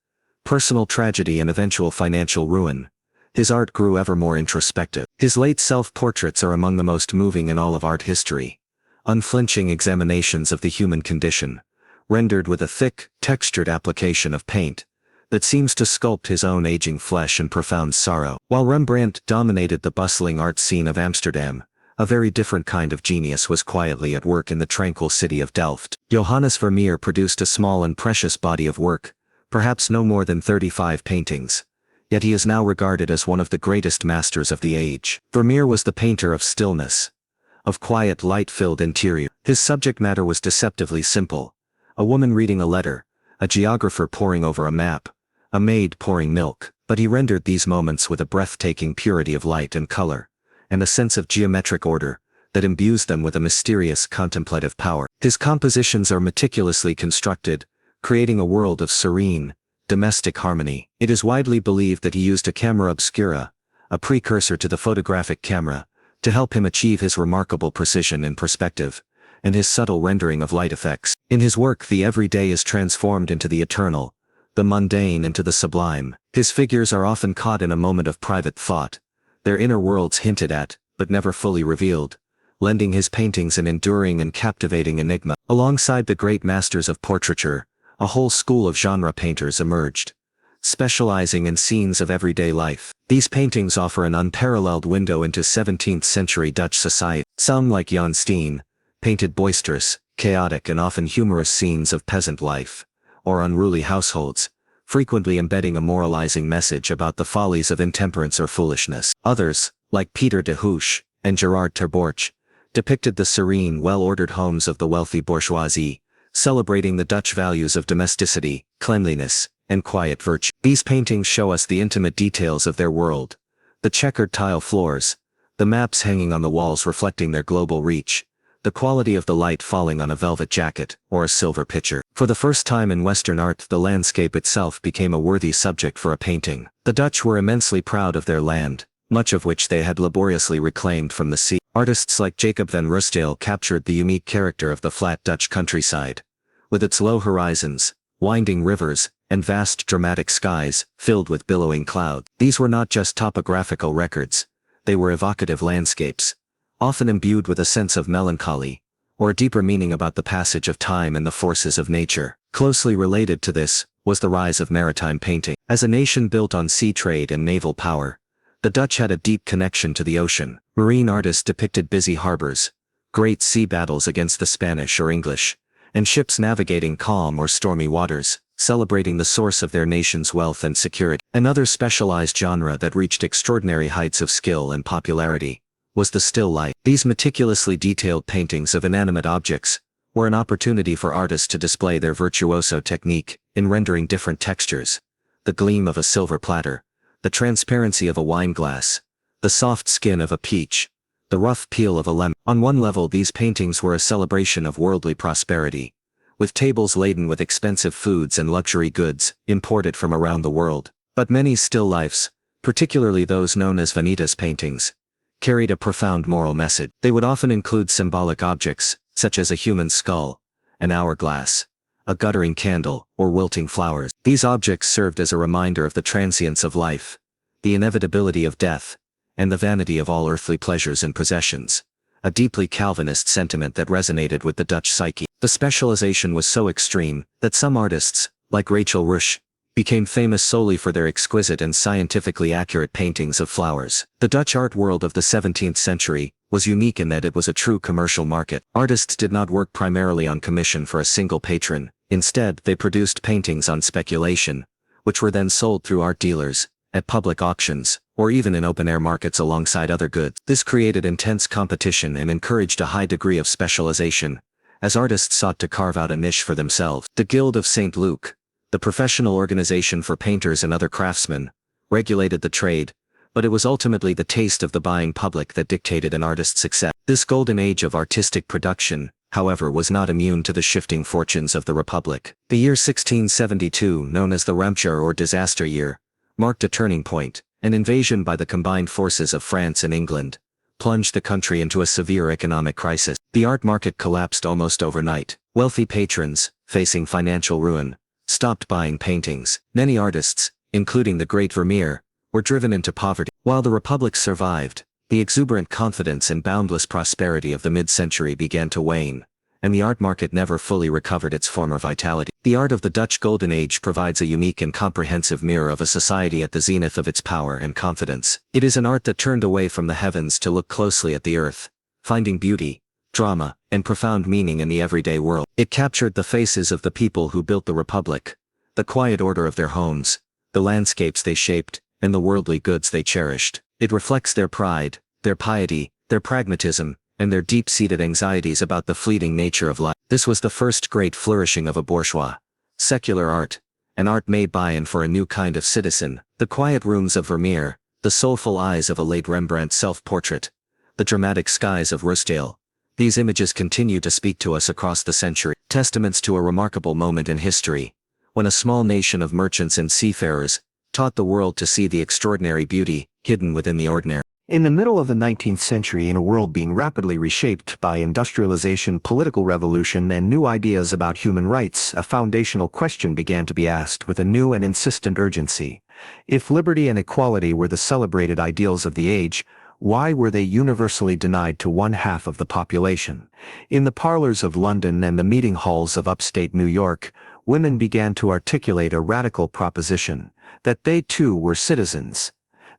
personal tragedy and eventual financial ruin, his art grew ever more introspective. His late self-portraits are among the most moving in all of art history, unflinching examinations of the human condition, rendered with a thick, textured application of paint that seems to sculpt his own aging flesh and profound sorrow. While Rembrandt dominated the bustling art scene of Amsterdam, a very different kind of genius was quietly at work in the tranquil city of Delft. Johannes Vermeer produced a small and precious body of work, perhaps no more than 35 paintings, yet he is now regarded as one of the greatest masters of the age. Vermeer was the painter of stillness, of quiet light-filled interior. His subject matter was deceptively simple: a woman reading a letter, a geographer poring over a map, a maid pouring milk, but he rendered these moments with a breathtaking purity of light and color, and a sense of geometric order that imbues them with a mysterious contemplative power. His compositions are meticulously constructed, creating a world of serene, domestic harmony. It is widely believed that he used a camera obscura, a precursor to the photographic camera, to help him achieve his remarkable precision in perspective, and his subtle rendering of light effects. In his work, the everyday is transformed into the eternal, the mundane into the sublime. His figures are often caught in a moment of private thought, their inner worlds hinted at, but never fully revealed, lending his paintings an enduring and captivating enigma. Alongside the great masters of portraiture, a whole school of genre painters emerged, specializing in scenes of everyday life. These paintings offer an unparalleled window into 17th-century Dutch society. Some, like Jan Steen, painted boisterous, chaotic and often humorous scenes of peasant life, or unruly households, frequently embedding a moralizing message about the follies of intemperance or foolishness. Others, like Peter de Hooch and Gerard ter Borch, depicted the serene, well-ordered homes of the wealthy bourgeoisie, celebrating the Dutch values of domesticity, cleanliness, and quiet virtue. These paintings show us the intimate details of their world: the checkered tile floors, the maps hanging on the walls reflecting their global reach, the quality of the light falling on a velvet jacket or a silver pitcher. For the first time in Western art, the landscape itself became a worthy subject for a painting. The Dutch were immensely proud of their land, much of which they had laboriously reclaimed from the sea. Artists like Jacob van Ruysdael captured the unique character of the flat Dutch countryside, with its low horizons, winding rivers, and vast dramatic skies filled with billowing clouds. These were not just topographical records, they were evocative landscapes, often imbued with a sense of melancholy, or a deeper meaning about the passage of time and the forces of nature. Closely related to this was the rise of maritime painting. As a nation built on sea trade and naval power, the Dutch had a deep connection to the ocean. Marine artists depicted busy harbors, great sea battles against the Spanish or English, and ships navigating calm or stormy waters, celebrating the source of their nation's wealth and security. Another specialized genre that reached extraordinary heights of skill and popularity was the still life. These meticulously detailed paintings of inanimate objects were an opportunity for artists to display their virtuoso technique in rendering different textures: the gleam of a silver platter, the transparency of a wine glass, the soft skin of a peach, the rough peel of a lemon. On one level, these paintings were a celebration of worldly prosperity, with tables laden with expensive foods and luxury goods imported from around the world. But many still lifes, particularly those known as vanitas paintings, carried a profound moral message. They would often include symbolic objects, such as a human skull, an hourglass, a guttering candle, or wilting flowers. These objects served as a reminder of the transience of life, the inevitability of death, and the vanity of all earthly pleasures and possessions, a deeply Calvinist sentiment that resonated with the Dutch psyche. The specialization was so extreme that some artists, like Rachel Roush, became famous solely for their exquisite and scientifically accurate paintings of flowers. The Dutch art world of the 17th century was unique in that it was a true commercial market. Artists did not work primarily on commission for a single patron. Instead, they produced paintings on speculation, which were then sold through art dealers, at public auctions, or even in open-air markets alongside other goods. This created intense competition and encouraged a high degree of specialization, as artists sought to carve out a niche for themselves. The Guild of St. Luke, the professional organization for painters and other craftsmen, regulated the trade, but it was ultimately the taste of the buying public that dictated an artist's success. This golden age of artistic production however, was not immune to the shifting fortunes of the Republic. The year 1672, known as the Rupture or Disaster Year, marked a turning point. An invasion by the combined forces of France and England plunged the country into a severe economic crisis. The art market collapsed almost overnight. Wealthy patrons, facing financial ruin, stopped buying paintings. Many artists, including the great Vermeer, were driven into poverty. While the Republic survived, the exuberant confidence and boundless prosperity of the mid-century began to wane, and the art market never fully recovered its former vitality. The art of the Dutch Golden Age provides a unique and comprehensive mirror of a society at the zenith of its power and confidence. It is an art that turned away from the heavens to look closely at the earth, finding beauty, drama, and profound meaning in the everyday world. It captured the faces of the people who built the Republic, the quiet order of their homes, the landscapes they shaped, and the worldly goods they cherished. It reflects their pride, their piety, their pragmatism, and their deep-seated anxieties about the fleeting nature of life. This was the first great flourishing of a bourgeois, secular art, an art made by and for a new kind of citizen. The quiet rooms of Vermeer, the soulful eyes of a late Rembrandt self-portrait, the dramatic skies of Rusdale. These images continue to speak to us across the century, testaments to a remarkable moment in history, when a small nation of merchants and seafarers taught the world to see the extraordinary beauty hidden within the ordinary. In the middle of the 19th century, in a world being rapidly reshaped by industrialization, political revolution, and new ideas about human rights, a foundational question began to be asked with a new and insistent urgency. If liberty and equality were the celebrated ideals of the age, why were they universally denied to one half of the population? In the parlors of London and the meeting halls of upstate New York, women began to articulate a radical proposition, that they too were citizens,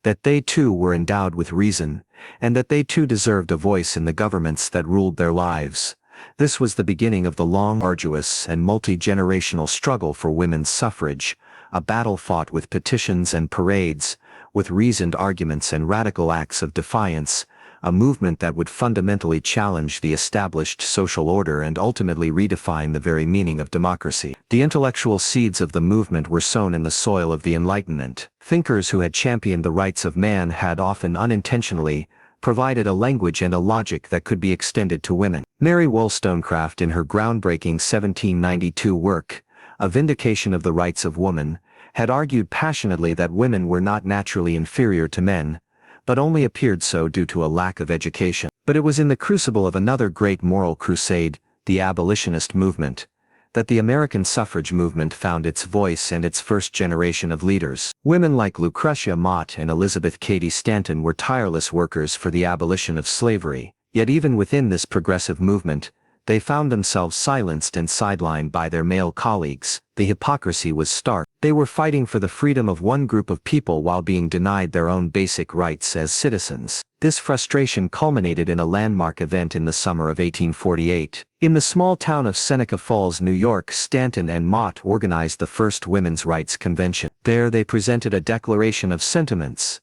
that they too were endowed with reason, and that they too deserved a voice in the governments that ruled their lives. This was the beginning of the long, arduous, and multi-generational struggle for women's suffrage, a battle fought with petitions and parades, with reasoned arguments and radical acts of defiance, a movement that would fundamentally challenge the established social order and ultimately redefine the very meaning of democracy. The intellectual seeds of the movement were sown in the soil of the Enlightenment. Thinkers who had championed the rights of man had often unintentionally provided a language and a logic that could be extended to women. Mary Wollstonecraft, in her groundbreaking 1792 work, A Vindication of the Rights of Woman, had argued passionately that women were not naturally inferior to men, but only appeared so due to a lack of education. But it was in the crucible of another great moral crusade, the abolitionist movement, that the American suffrage movement found its voice and its first generation of leaders. Women like Lucretia Mott and Elizabeth Cady Stanton were tireless workers for the abolition of slavery, yet even within this progressive movement, they found themselves silenced and sidelined by their male colleagues. The hypocrisy was stark. They were fighting for the freedom of one group of people while being denied their own basic rights as citizens. This frustration culminated in a landmark event in the summer of 1848. In the small town of Seneca Falls, New York, Stanton and Mott organized the first women's rights convention. There they presented a Declaration of Sentiments,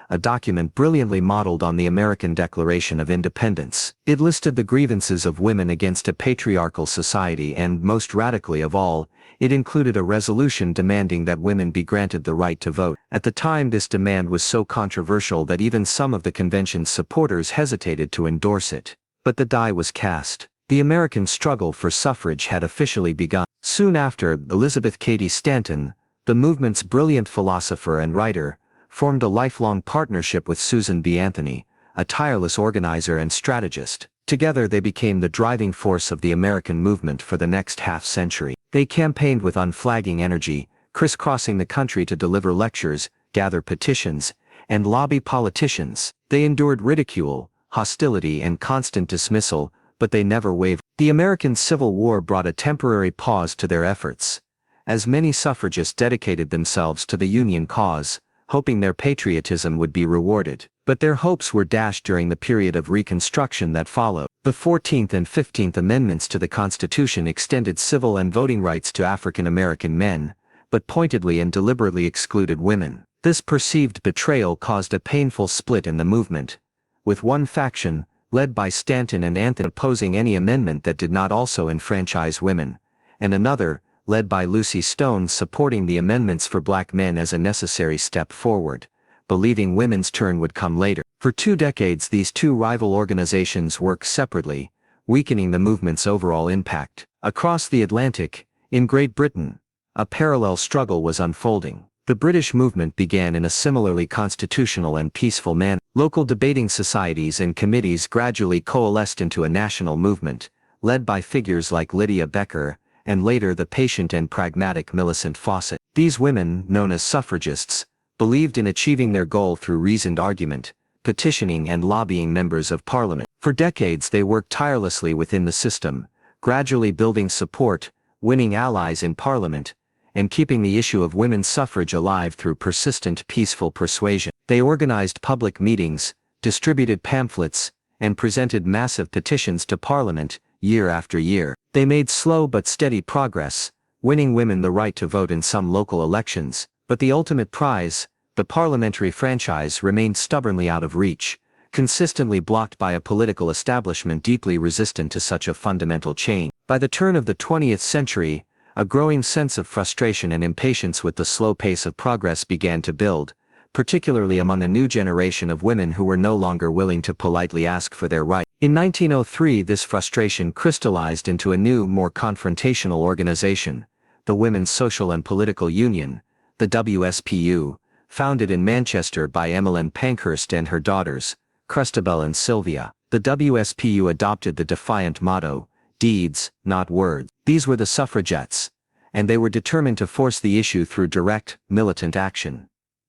a document brilliantly modeled on the American Declaration of Independence. It listed the grievances of women against a patriarchal society and, most radically of all, it included a resolution demanding that women be granted the right to vote. At the time, this demand was so controversial that even some of the convention's supporters hesitated to endorse it. But the die was cast. The American struggle for suffrage had officially begun. Soon after, Elizabeth Cady Stanton, the movement's brilliant philosopher and writer, formed a lifelong partnership with Susan B. Anthony, a tireless organizer and strategist. Together they became the driving force of the American movement for the next half-century. They campaigned with unflagging energy, crisscrossing the country to deliver lectures, gather petitions, and lobby politicians. They endured ridicule, hostility, and constant dismissal, but they never wavered. The American Civil War brought a temporary pause to their efforts, as many suffragists dedicated themselves to the Union cause, hoping their patriotism would be rewarded. But their hopes were dashed during the period of Reconstruction that followed. The 14th and 15th Amendments to the Constitution extended civil and voting rights to African American men, but pointedly and deliberately excluded women. This perceived betrayal caused a painful split in the movement, with one faction, led by Stanton and Anthony, opposing any amendment that did not also enfranchise women, and another, led by Lucy Stone, supporting the amendments for black men as a necessary step forward, believing women's turn would come later. For 2 decades these two rival organizations worked separately, weakening the movement's overall impact. Across the Atlantic, in Great Britain, a parallel struggle was unfolding. The British movement began in a similarly constitutional and peaceful manner. Local debating societies and committees gradually coalesced into a national movement, led by figures like Lydia Becker, and later the patient and pragmatic Millicent Fawcett. These women, known as suffragists, believed in achieving their goal through reasoned argument, petitioning and lobbying members of parliament. For decades they worked tirelessly within the system, gradually building support, winning allies in parliament, and keeping the issue of women's suffrage alive through persistent peaceful persuasion. They organized public meetings, distributed pamphlets, and presented massive petitions to parliament, year after year. They made slow but steady progress, winning women the right to vote in some local elections, but the ultimate prize, the parliamentary franchise, remained stubbornly out of reach, consistently blocked by a political establishment deeply resistant to such a fundamental change. By the turn of the 20th century, a growing sense of frustration and impatience with the slow pace of progress began to build, particularly among a new generation of women who were no longer willing to politely ask for their rights. In 1903, this frustration crystallized into a new, more confrontational organization, the Women's Social and Political Union, the WSPU, founded in Manchester by Emmeline Pankhurst and her daughters, Christabel and Sylvia. The WSPU adopted the defiant motto, "Deeds, not words." These were the suffragettes, and they were determined to force the issue through direct, militant action.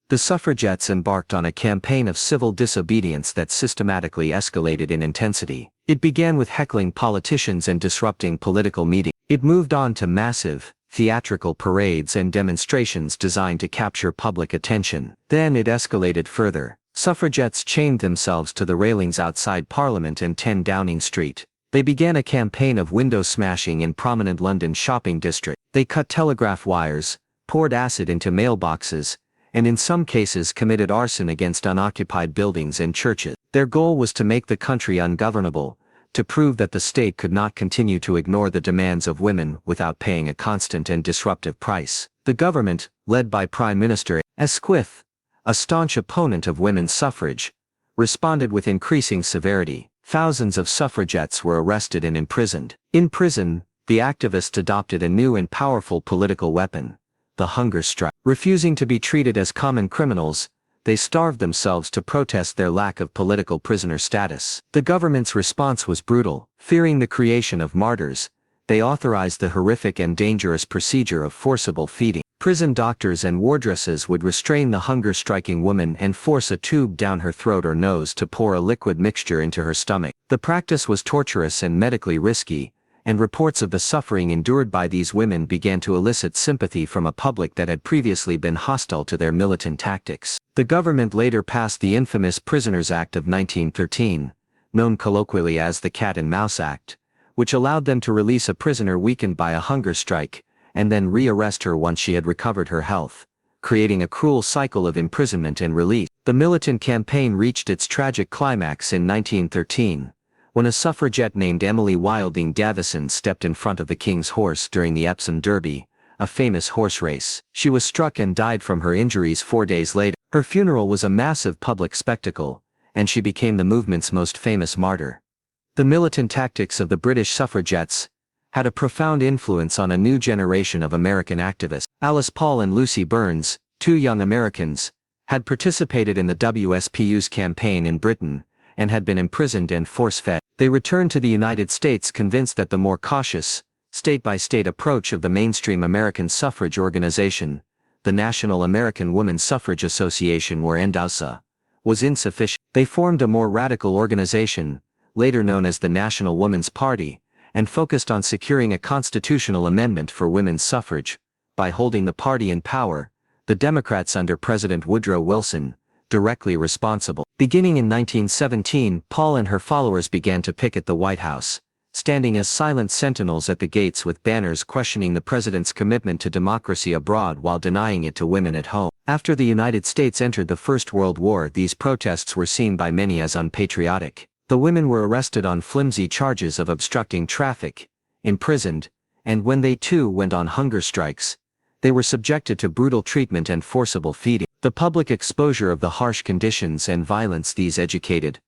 The suffragettes embarked on a campaign of civil disobedience that systematically escalated in intensity. It began with heckling politicians and disrupting political meetings. It moved on to massive, theatrical parades and demonstrations designed to capture public attention. Then it escalated further. Suffragettes chained themselves to the railings outside Parliament and 10 Downing Street. They began a campaign of window smashing in prominent London shopping districts. They cut telegraph wires, poured acid into mailboxes, and in some cases committed arson against unoccupied buildings and churches. Their goal was to make the country ungovernable, to prove that the state could not continue to ignore the demands of women without paying a constant and disruptive price. The government, led by Prime Minister Scrip, a staunch opponent of women's suffrage, responded with increasing severity. Thousands of suffragettes were arrested and imprisoned. In prison, the activists adopted a new and powerful political weapon, the hunger strike. Refusing to be treated as common criminals, they starved themselves to protest their lack of political prisoner status. The government's response was brutal. Fearing the creation of martyrs, they authorized the horrific and dangerous procedure of forcible feeding. Prison doctors and wardresses would restrain the hunger-striking woman and force a tube down her throat or nose to pour a liquid mixture into her stomach. The practice was torturous and medically risky, and reports of the suffering endured by these women began to elicit sympathy from a public that had previously been hostile to their militant tactics. The government later passed the infamous Prisoners Act of 1913, known colloquially as the Cat and Mouse Act, which allowed them to release a prisoner weakened by a hunger strike, and then re-arrest her once she had recovered her health, creating a cruel cycle of imprisonment and release. The militant campaign reached its tragic climax in 1913, when a suffragette named Emily Wilding Davison stepped in front of the King's horse during the Epsom Derby, a famous horse race. She was struck and died from her injuries 4 days later. Her funeral was a massive public spectacle, and she became the movement's most famous martyr. The militant tactics of the British suffragettes had a profound influence on a new generation of American activists. Alice Paul and Lucy Burns, two young Americans, had participated in the WSPU's campaign in Britain, and had been imprisoned and force-fed. They returned to the United States convinced that the more cautious, state-by-state approach of the mainstream American suffrage organization, the National American Women's Suffrage Association or NAWSA, was insufficient. They formed a more radical organization, later known as the National Woman's Party, and focused on securing a constitutional amendment for women's suffrage. By holding the party in power, the Democrats under President Woodrow Wilson, directly responsible. Beginning in 1917, Paul and her followers began to picket the White House, standing as silent sentinels at the gates with banners questioning the president's commitment to democracy abroad while denying it to women at home. After the United States entered the First World War, these protests were seen by many as unpatriotic. The women were arrested on flimsy charges of obstructing traffic, imprisoned, and when they too went on hunger strikes, they were subjected to brutal treatment and forcible feeding. The public exposure of the harsh conditions and violence these educated,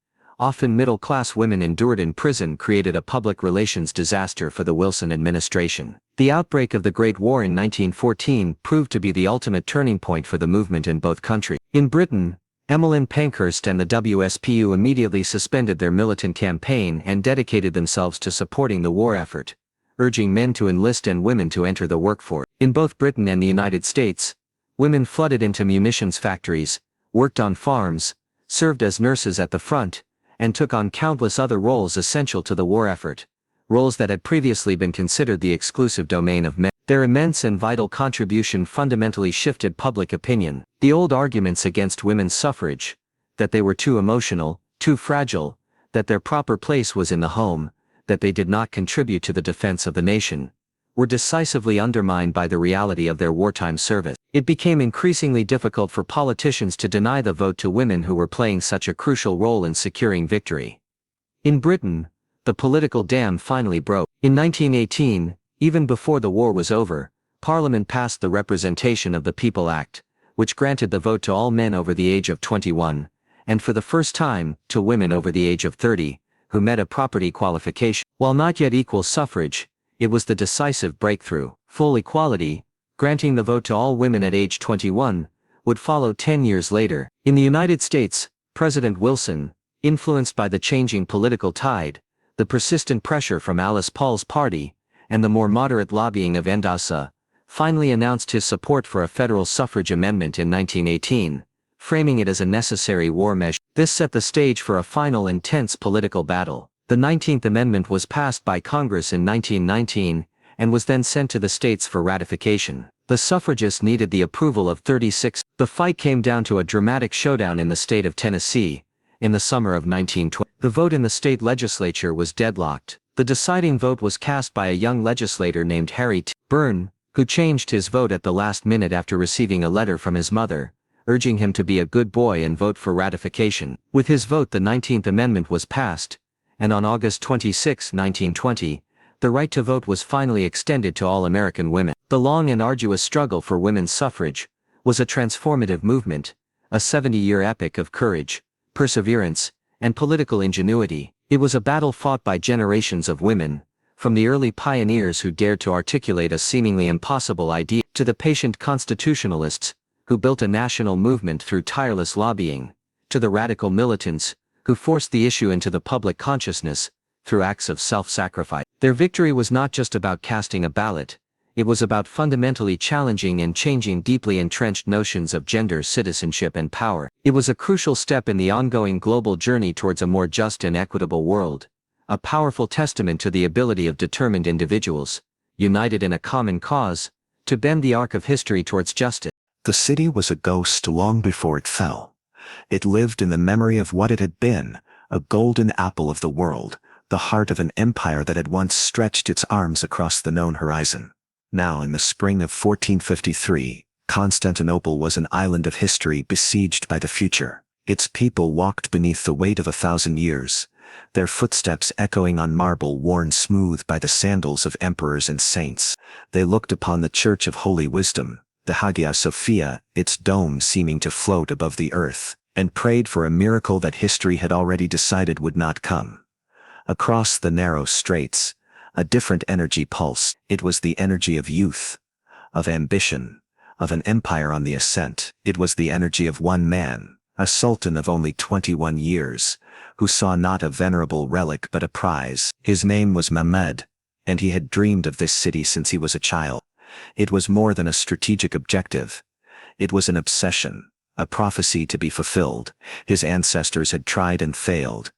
often middle-class women endured in prison created a public relations disaster for the Wilson administration. The outbreak of the Great War in 1914 proved to be the ultimate turning point for the movement in both countries. In Britain, Emmeline Pankhurst and the WSPU immediately suspended their militant campaign and dedicated themselves to supporting the war effort, urging men to enlist and women to enter the workforce. In both Britain and the United States, women flooded into munitions factories, worked on farms, served as nurses at the front, and took on countless other roles essential to the war effort, roles that had previously been considered the exclusive domain of men. Their immense and vital contribution fundamentally shifted public opinion. The old arguments against women's suffrage, that they were too emotional, too fragile, that their proper place was in the home, that they did not contribute to the defense of the nation, were decisively undermined by the reality of their wartime service. It became increasingly difficult for politicians to deny the vote to women who were playing such a crucial role in securing victory. In Britain, the political dam finally broke. In 1918, even before the war was over, Parliament passed the Representation of the People Act, which granted the vote to all men over the age of 21, and for the first time, to women over the age of 30, who met a property qualification. While not yet equal suffrage, it was the decisive breakthrough. Full equality, granting the vote to all women at age 21, would follow 10 years later. In the United States, President Wilson, influenced by the changing political tide, the persistent pressure from Alice Paul's party, and the more moderate lobbying of Endasa, finally announced his support for a federal suffrage amendment in 1918, framing it as a necessary war measure. This set the stage for a final intense political battle. The 19th Amendment was passed by Congress in 1919, and was then sent to the states for ratification. The suffragists needed the approval of 36. The fight came down to a dramatic showdown in the state of Tennessee, in the summer of 1920. The vote in the state legislature was deadlocked. The deciding vote was cast by a young legislator named Harry T. Byrne, who changed his vote at the last minute after receiving a letter from his mother, urging him to be a good boy and vote for ratification. With his vote, the 19th Amendment was passed, and on August 26, 1920, the right to vote was finally extended to all American women. The long and arduous struggle for women's suffrage was a transformative movement, a 70-year epic of courage, perseverance, and political ingenuity. It was a battle fought by generations of women, from the early pioneers who dared to articulate a seemingly impossible idea, to the patient constitutionalists, who built a national movement through tireless lobbying, to the radical militants, who forced the issue into the public consciousness, through acts of self-sacrifice. Their victory was not just about casting a ballot, it was about fundamentally challenging and changing deeply entrenched notions of gender, citizenship, and power. It was a crucial step in the ongoing global journey towards a more just and equitable world, a powerful testament to the ability of determined individuals, united in a common cause, to bend the arc of history towards justice. The city was a ghost long before it fell. It lived in the memory of what it had been, a golden apple of the world, the heart of an empire that had once stretched its arms across the known horizon. Now, in the spring of 1453, Constantinople was an island of history besieged by the future. Its people walked beneath the weight of 1,000 years, their footsteps echoing on marble worn smooth by the sandals of emperors and saints. They looked upon the Church of Holy Wisdom, the Hagia Sophia, its dome seeming to float above the earth, and prayed for a miracle that history had already decided would not come. Across the narrow straits, a different energy pulsed. It was the energy of youth, of ambition, of an empire on the ascent. It was the energy of one man, a sultan of only 21 years, who saw not a venerable relic but a prize. His name was Mehmed, and he had dreamed of this city since he was a child. It was more than a strategic objective. It was an obsession, a prophecy to be fulfilled. His ancestors had tried and failed,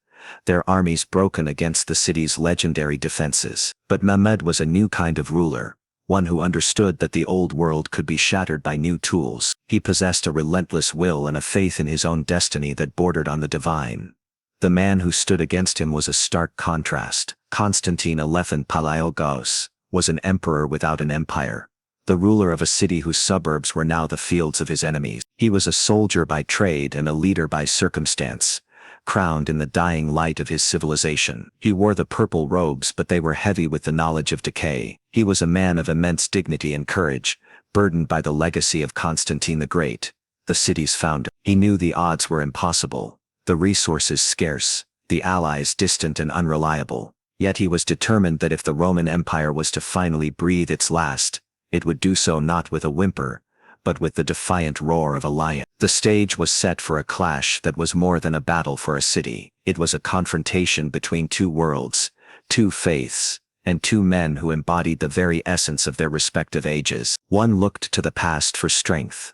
their armies broken against the city's legendary defenses. But Mehmed was a new kind of ruler, one who understood that the old world could be shattered by new tools. He possessed a relentless will and a faith in his own destiny that bordered on the divine. The man who stood against him was a stark contrast. Constantine XI Palaiologos was an emperor without an empire, the ruler of a city whose suburbs were now the fields of his enemies. He was a soldier by trade and a leader by circumstance, crowned in the dying light of his civilization. He wore the purple robes, but they were heavy with the knowledge of decay. He was a man of immense dignity and courage, burdened by the legacy of Constantine the Great, the city's founder. He knew the odds were impossible, the resources scarce, the allies distant and unreliable. Yet he was determined that if the Roman Empire was to finally breathe its last, it would do so not with a whimper, but with the defiant roar of a lion. The stage was set for a clash that was more than a battle for a city. It was a confrontation between two worlds, two faiths, and two men who embodied the very essence of their respective ages. One looked to the past for strength,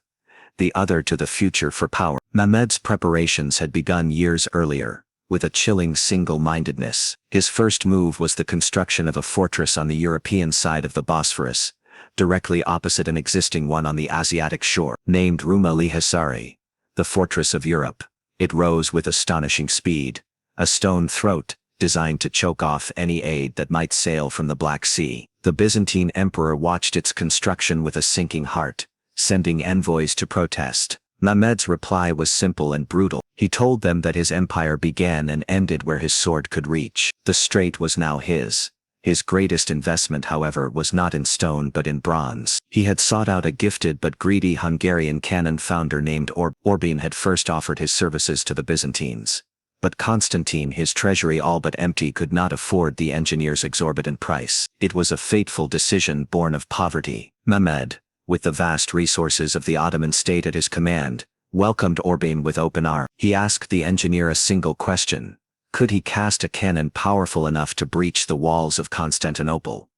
the other to the future for power. Mehmed's preparations had begun years earlier, with a chilling single-mindedness. His first move was the construction of a fortress on the European side of the Bosphorus, directly opposite an existing one on the Asiatic shore. Named Rumeli Hisari, the fortress of Europe, it rose with astonishing speed, a stone throat, designed to choke off any aid that might sail from the Black Sea. The Byzantine emperor watched its construction with a sinking heart, sending envoys to protest. Mehmed's reply was simple and brutal. He told them that his empire began and ended where his sword could reach. The strait was now his. His greatest investment, however, was not in stone but in bronze. He had sought out a gifted but greedy Hungarian cannon founder named Orbán had first offered his services to the Byzantines. But Constantine, his treasury all but empty, could not afford the engineer's exorbitant price. It was a fateful decision born of poverty. Mehmed, with the vast resources of the Ottoman state at his command, welcomed Orbán with open arms. He asked the engineer a single question: could he cast a cannon powerful enough to breach the walls of Constantinople?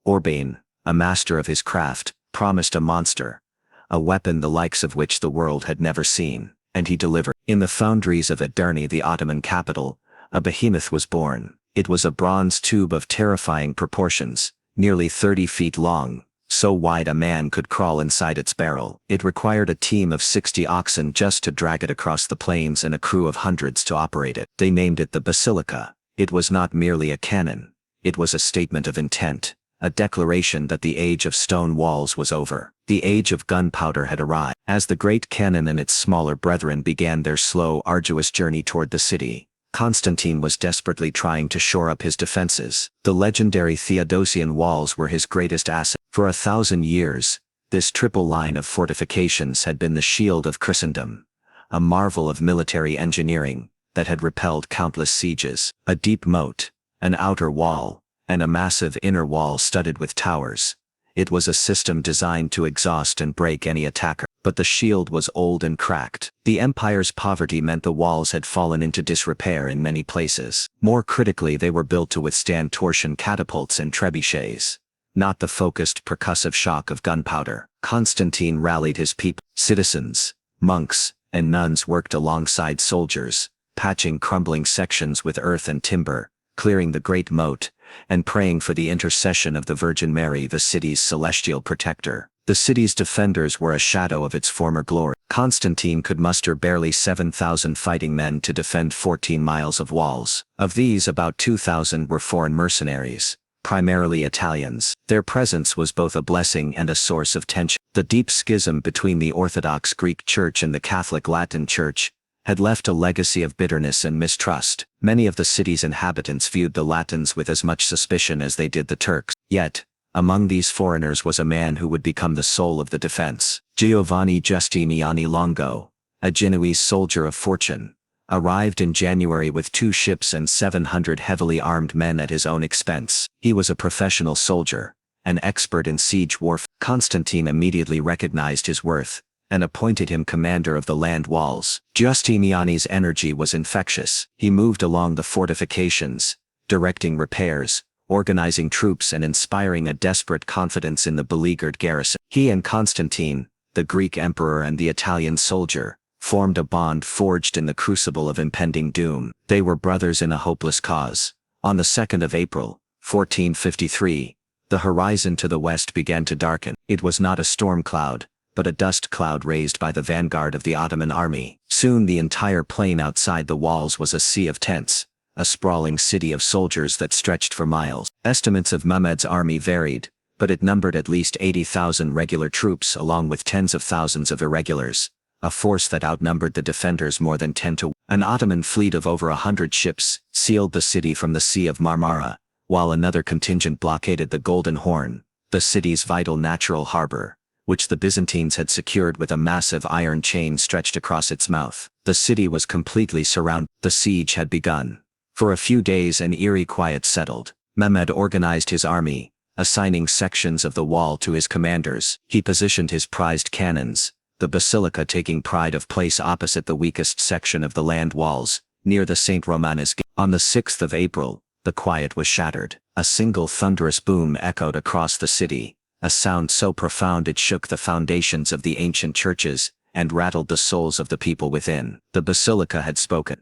Orbán, a master of his craft, promised a monster, a weapon the likes of which the world had never seen, and he delivered. In the foundries of Edirne, the Ottoman capital, a behemoth was born. It was a bronze tube of terrifying proportions, nearly 30 feet long, so wide a man could crawl inside its barrel. It required a team of 60 oxen just to drag it across the plains and a crew of hundreds to operate it. They named it the Basilica. It was not merely a cannon. It was a statement of intent, a declaration that the age of stone walls was over. The age of gunpowder had arrived. As the great cannon and its smaller brethren began their slow, arduous journey toward the city, Constantine was desperately trying to shore up his defenses. The legendary Theodosian walls were his greatest asset. For 1,000 years, this triple line of fortifications had been the shield of Christendom, a marvel of military engineering that had repelled countless sieges. A deep moat, an outer wall, and a massive inner wall studded with towers. It was a system designed to exhaust and break any attacker. But the shield was old and cracked. The empire's poverty meant the walls had fallen into disrepair in many places. More critically, they were built to withstand torsion catapults and trebuchets, not the focused percussive shock of gunpowder. Constantine rallied his people. Citizens, monks, and nuns worked alongside soldiers, patching crumbling sections with earth and timber, clearing the great moat, and praying for the intercession of the Virgin Mary, the city's celestial protector. The city's defenders were a shadow of its former glory. Constantine could muster barely 7,000 fighting men to defend 14 miles of walls. Of these, about 2,000 were foreign mercenaries, primarily Italians. Their presence was both a blessing and a source of tension. The deep schism between the Orthodox Greek Church and the Catholic Latin Church had left a legacy of bitterness and mistrust. Many of the city's inhabitants viewed the Latins with as much suspicion as they did the Turks. Yet, among these foreigners was a man who would become the soul of the defense. Giovanni Giustiniani Longo, a Genoese soldier of fortune, arrived in January with 2 ships and 700 heavily armed men at his own expense. He was a professional soldier, an expert in siege warfare. Constantine immediately recognized his worth and appointed him commander of the land walls. Giustiniani's energy was infectious. He moved along the fortifications, directing repairs, organizing troops, and inspiring a desperate confidence in the beleaguered garrison. He and Constantine, the Greek emperor and the Italian soldier, formed a bond forged in the crucible of impending doom. They were brothers in a hopeless cause. On the 2nd of April, 1453, the horizon to the west began to darken. It was not a storm cloud, but a dust cloud raised by the vanguard of the Ottoman army. Soon the entire plain outside the walls was a sea of tents, a sprawling city of soldiers that stretched for miles. Estimates of Mehmed's army varied, but it numbered at least 80,000 regular troops along with tens of thousands of irregulars, a force that outnumbered the defenders more than 10 to 1. An Ottoman fleet of over 100 ships sealed the city from the Sea of Marmara, while another contingent blockaded the Golden Horn, the city's vital natural harbor, which the Byzantines had secured with a massive iron chain stretched across its mouth. The city was completely surrounded. The siege had begun. For a few days an eerie quiet settled. Mehmed organized his army, assigning sections of the wall to his commanders. He positioned his prized cannons, the basilica taking pride of place opposite the weakest section of the land walls, near the St. Romanus Gate. On the 6th of April, the quiet was shattered. A single thunderous boom echoed across the city, a sound so profound it shook the foundations of the ancient churches, and rattled the souls of the people within. The basilica had spoken.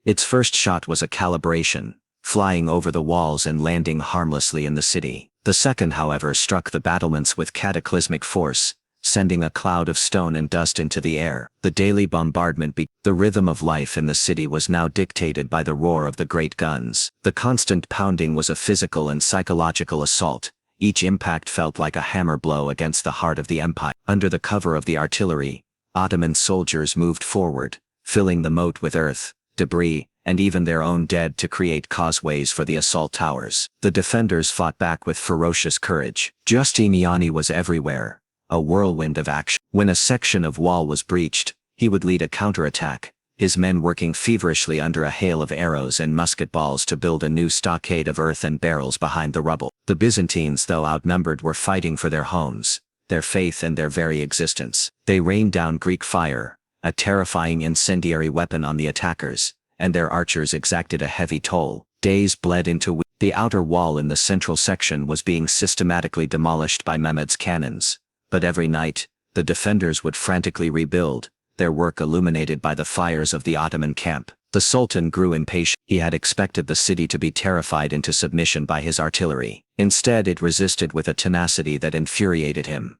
Its first shot was a calibration, flying over the walls and landing harmlessly in the city. The second, however, struck the battlements with cataclysmic force, sending a cloud of stone and dust into the air. The daily bombardment the rhythm of life in the city was now dictated by the roar of the great guns. The constant pounding was a physical and psychological assault. Each impact felt like a hammer blow against the heart of the empire. Under the cover of the artillery, Ottoman soldiers moved forward, filling the moat with earth, debris, and even their own dead to create causeways for the assault towers. The defenders fought back with ferocious courage. Giustiniani was everywhere, a whirlwind of action. When a section of wall was breached, he would lead a counterattack, his men working feverishly under a hail of arrows and musket balls to build a new stockade of earth and barrels behind the rubble. The Byzantines, though outnumbered, were fighting for their homes, their faith, and their very existence. They rained down Greek fire, a terrifying incendiary weapon, on the attackers, and their archers exacted a heavy toll. Days bled into weeks. The outer wall in the central section was being systematically demolished by Mehmed's cannons, but every night, the defenders would frantically rebuild, their work illuminated by the fires of the Ottoman camp. The Sultan grew impatient. He had expected the city to be terrified into submission by his artillery. Instead, it resisted with a tenacity that infuriated him.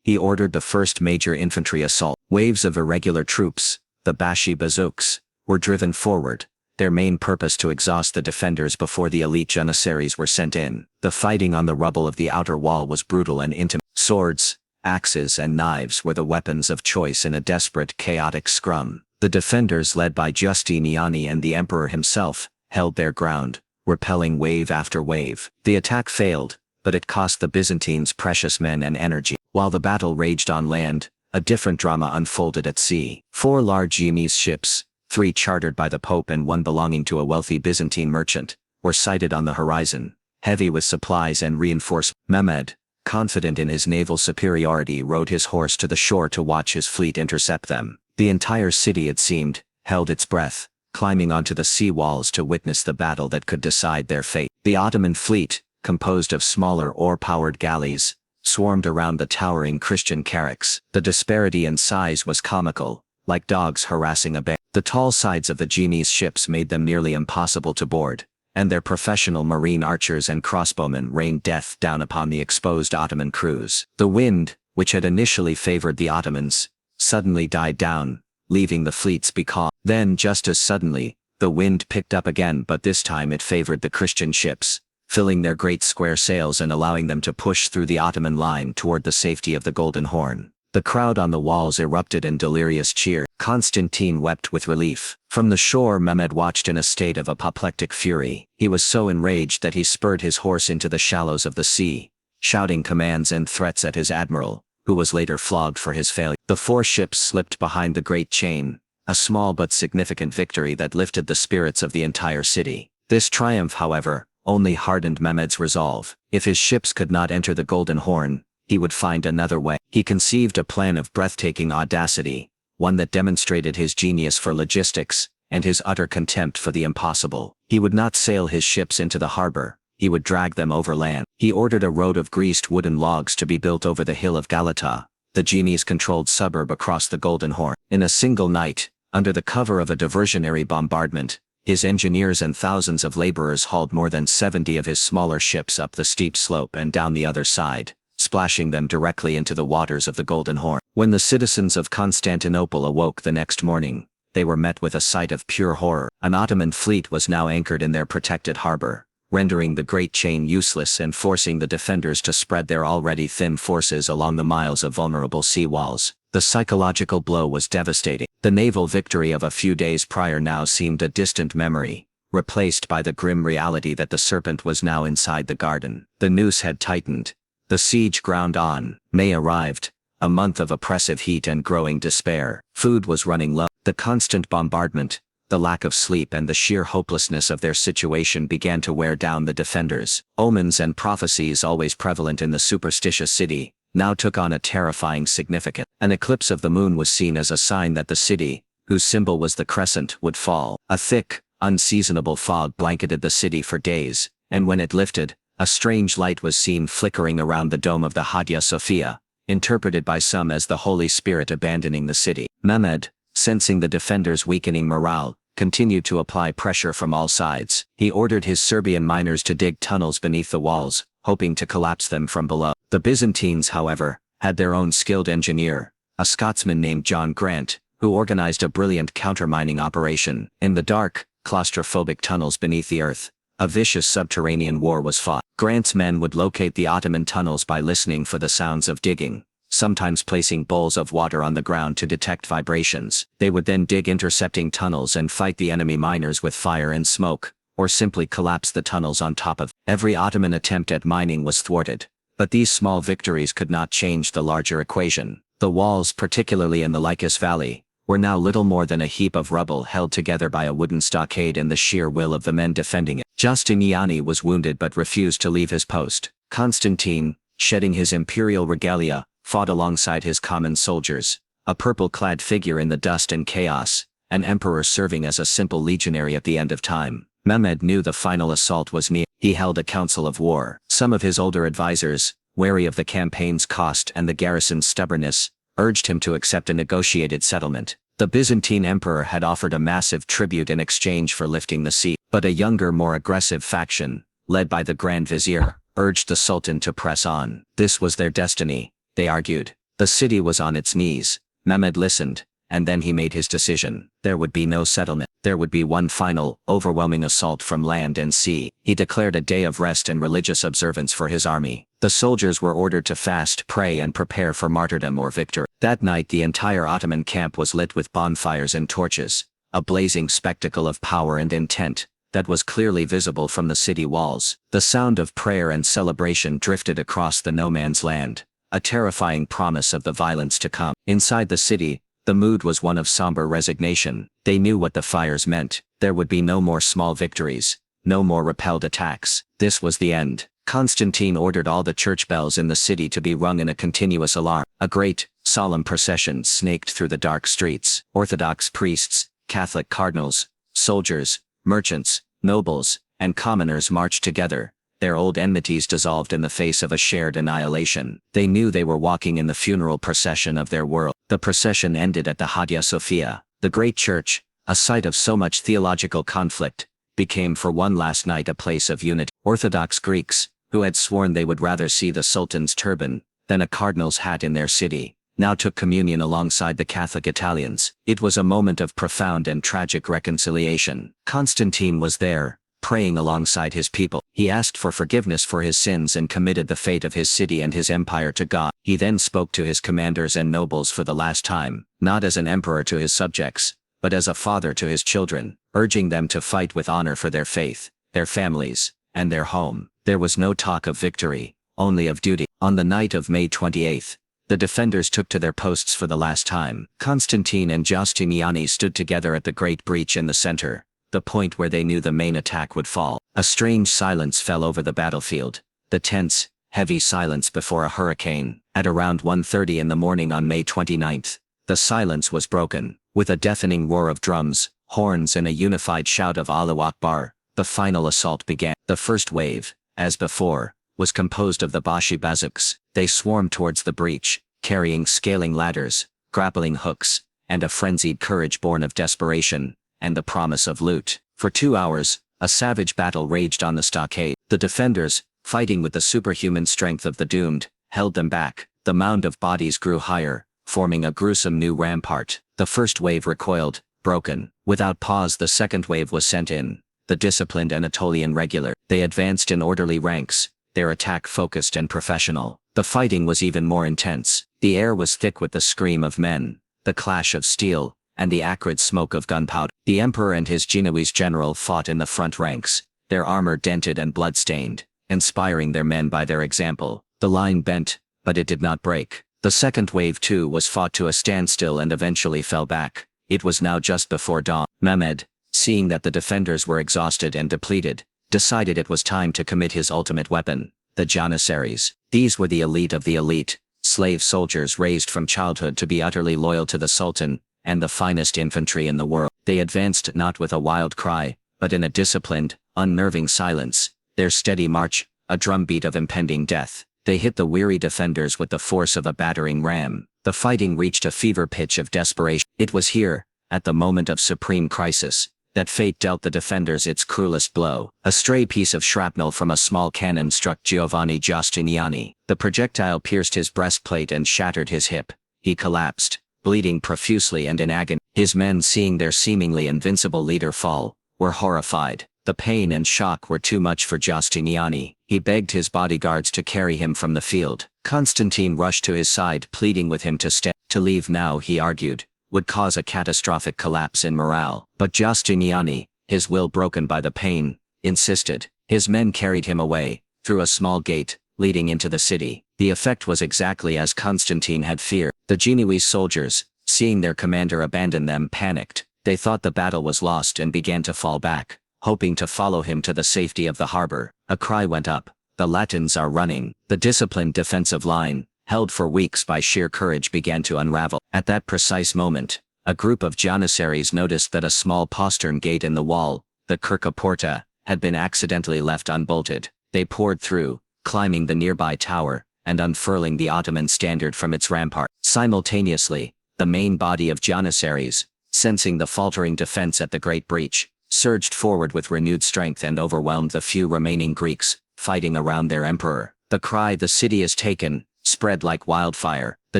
He ordered the first major infantry assault. Waves of irregular troops, the Bashi bazooks, were driven forward, their main purpose to exhaust the defenders before the elite janissaries were sent in. The fighting on the rubble of the outer wall was brutal and intimate. Swords, axes, and knives were the weapons of choice in a desperate, chaotic scrum. The defenders, led by Giustiniani and the emperor himself, held their ground, repelling wave after wave. The attack failed, but it cost the Byzantines precious men and energy. While the battle raged on land, a different drama unfolded at sea. 4 large Genoese ships, 3 chartered by the Pope and 1 belonging to a wealthy Byzantine merchant, were sighted on the horizon, heavy with supplies and reinforcements. Mehmed, confident in his naval superiority, rode his horse to the shore to watch his fleet intercept them. The entire city, it seemed, held its breath, climbing onto the sea walls to witness the battle that could decide their fate. The Ottoman fleet, composed of smaller oar-powered galleys, swarmed around the towering Christian carracks. The disparity in size was comical, like dogs harassing a bear. The tall sides of the Genoese ships made them nearly impossible to board, and their professional marine archers and crossbowmen rained death down upon the exposed Ottoman crews. The wind, which had initially favored the Ottomans, suddenly died down, leaving the fleets becalmed. Then, just as suddenly, the wind picked up again, but this time it favored the Christian ships, filling their great square sails and allowing them to push through the Ottoman line toward the safety of the Golden Horn. The crowd on the walls erupted in delirious cheer. Constantine wept with relief. From the shore, Mehmed watched in a state of apoplectic fury. He was so enraged that he spurred his horse into the shallows of the sea, shouting commands and threats at his admiral, who was later flogged for his failure. The 4 ships slipped behind the Great Chain, a small but significant victory that lifted the spirits of the entire city. This triumph, however, only hardened Mehmed's resolve. If his ships could not enter the Golden Horn, he would find another way. He conceived a plan of breathtaking audacity, one that demonstrated his genius for logistics and his utter contempt for the impossible. He would not sail his ships into the harbor, he would drag them overland. He ordered a road of greased wooden logs to be built over the hill of Galata, the Genoese-controlled suburb across the Golden Horn. In a single night, under the cover of a diversionary bombardment, his engineers and thousands of laborers hauled more than 70 of his smaller ships up the steep slope and down the other side, splashing them directly into the waters of the Golden Horn. When the citizens of Constantinople awoke the next morning, they were met with a sight of pure horror. An Ottoman fleet was now anchored in their protected harbor, rendering the Great Chain useless and forcing the defenders to spread their already thin forces along the miles of vulnerable sea walls. The psychological blow was devastating. The naval victory of a few days prior now seemed a distant memory, replaced by the grim reality that the serpent was now inside the garden. The noose had tightened. The siege ground on. May arrived, a month of oppressive heat and growing despair. Food was running low. The constant bombardment, The lack of sleep and the sheer hopelessness of their situation began to wear down the defenders. Omens and prophecies always prevalent in the superstitious city now took on a terrifying significance. An eclipse of the moon was seen as a sign that the city, whose symbol was the crescent, would fall. A thick, unseasonable fog blanketed the city for days, and when it lifted, a strange light was seen flickering around the dome of the Hagia Sophia, interpreted by some as the Holy Spirit abandoning the city. Mehmed, sensing the defenders' weakening morale, continued to apply pressure from all sides. He ordered his Serbian miners to dig tunnels beneath the walls, hoping to collapse them from below. The Byzantines, however, had their own skilled engineer, a Scotsman named John Grant, who organized a brilliant countermining operation. In the dark, claustrophobic tunnels beneath the earth, a vicious subterranean war was fought. Grant's men would locate the Ottoman tunnels by listening for the sounds of digging, sometimes placing bowls of water on the ground to detect vibrations. They would then dig intercepting tunnels and fight the enemy miners with fire and smoke, or simply collapse the tunnels on top of. Every Ottoman attempt at mining was thwarted, but these small victories could not change the larger equation. The walls, particularly in the Lycus Valley, were now little more than a heap of rubble held together by a wooden stockade and the sheer will of the men defending it. Justiniani was wounded but refused to leave his post. Constantine, shedding his imperial regalia, fought alongside his common soldiers, a purple-clad figure in the dust and chaos, an emperor serving as a simple legionary at the end of time. Mehmed knew the final assault was near. He held a council of war. Some of his older advisors, wary of the campaign's cost and the garrison's stubbornness, urged him to accept a negotiated settlement. The Byzantine emperor had offered a massive tribute in exchange for lifting the siege, but a younger, more aggressive faction, led by the Grand Vizier, urged the Sultan to press on. This was their destiny, they argued. The city was on its knees. Mehmed listened, and then he made his decision. There would be no settlement. There would be one final, overwhelming assault from land and sea. He declared a day of rest and religious observance for his army. The soldiers were ordered to fast, pray and prepare for martyrdom or victory. That night the entire Ottoman camp was lit with bonfires and torches, a blazing spectacle of power and intent that was clearly visible from the city walls. The sound of prayer and celebration drifted across the no-man's land, a terrifying promise of the violence to come. Inside the city, the mood was one of somber resignation. They knew what the fires meant. There would be no more small victories, no more repelled attacks. This was the end. Constantine ordered all the church bells in the city to be rung in a continuous alarm. A great, solemn procession snaked through the dark streets. Orthodox priests, Catholic cardinals, soldiers, merchants, nobles, and commoners marched together, their old enmities dissolved in the face of a shared annihilation. They knew they were walking in the funeral procession of their world. The procession ended at the Hagia Sophia. The great church, a site of so much theological conflict, became for one last night a place of unity. Orthodox Greeks, who had sworn they would rather see the Sultan's turban than a cardinal's hat in their city, now took communion alongside the Catholic Italians. It was a moment of profound and tragic reconciliation. Constantine was there, praying alongside his people. He asked for forgiveness for his sins and committed the fate of his city and his empire to God. He then spoke to his commanders and nobles for the last time, not as an emperor to his subjects, but as a father to his children, urging them to fight with honor for their faith, their families, and their home. There was no talk of victory, only of duty. On the night of May 28th, the defenders took to their posts for the last time. Constantine and Justiniani stood together at the great breach in the center, the point where they knew the main attack would fall. A strange silence fell over the battlefield, the tense, heavy silence before a hurricane. At around 1:30 in the morning on May 29th, the silence was broken. With a deafening roar of drums, horns and a unified shout of Allahu Akbar, the final assault began. The first wave, as before, was composed of the Bashi Bazuks. They swarmed towards the breach, carrying scaling ladders, grappling hooks, and a frenzied courage born of desperation and the promise of loot. For 2 hours, a savage battle raged on the stockade. The defenders, fighting with the superhuman strength of the doomed, held them back. The mound of bodies grew higher, forming a gruesome new rampart. The first wave recoiled, broken. Without pause the second wave was sent in, the disciplined Anatolian regular. They advanced in orderly ranks, their attack focused and professional. The fighting was even more intense. The air was thick with the scream of men, the clash of steel, and the acrid smoke of gunpowder. The emperor and his Genoese general fought in the front ranks, their armor dented and blood-stained, inspiring their men by their example. The line bent, but it did not break. The second wave too was fought to a standstill and eventually fell back. It was now just before dawn. Mehmed, seeing that the defenders were exhausted and depleted, decided it was time to commit his ultimate weapon, the Janissaries. These were the elite of the elite, slave soldiers raised from childhood to be utterly loyal to the Sultan, and the finest infantry in the world. They advanced not with a wild cry, but in a disciplined, unnerving silence, their steady march, a drumbeat of impending death. They hit the weary defenders with the force of a battering ram. The fighting reached a fever pitch of desperation. It was here, at the moment of supreme crisis, that fate dealt the defenders its cruelest blow. A stray piece of shrapnel from a small cannon struck Giovanni Giustiniani. The projectile pierced his breastplate and shattered his hip. He collapsed, bleeding profusely and in agony. His men, seeing their seemingly invincible leader fall, were horrified. The pain and shock were too much for Giustiniani. He begged his bodyguards to carry him from the field. Constantine rushed to his side, pleading with him to stay. To leave now, he argued, would cause a catastrophic collapse in morale. But Giustiniani, his will broken by the pain, insisted. His men carried him away, through a small gate, leading into the city. The effect was exactly as Constantine had feared. The Genoese soldiers, seeing their commander abandon them, panicked. They thought the battle was lost and began to fall back, hoping to follow him to the safety of the harbor. A cry went up, "The Latins are running." The disciplined defensive line, held for weeks by sheer courage, began to unravel. At that precise moment, a group of Janissaries noticed that a small postern gate in the wall, the Kirka Porta, had been accidentally left unbolted. They poured through, climbing the nearby tower, and unfurling the Ottoman standard from its rampart. Simultaneously, the main body of Janissaries, sensing the faltering defense at the great breach, surged forward with renewed strength and overwhelmed the few remaining Greeks, fighting around their emperor. The cry, "The city is taken," spread like wildfire. The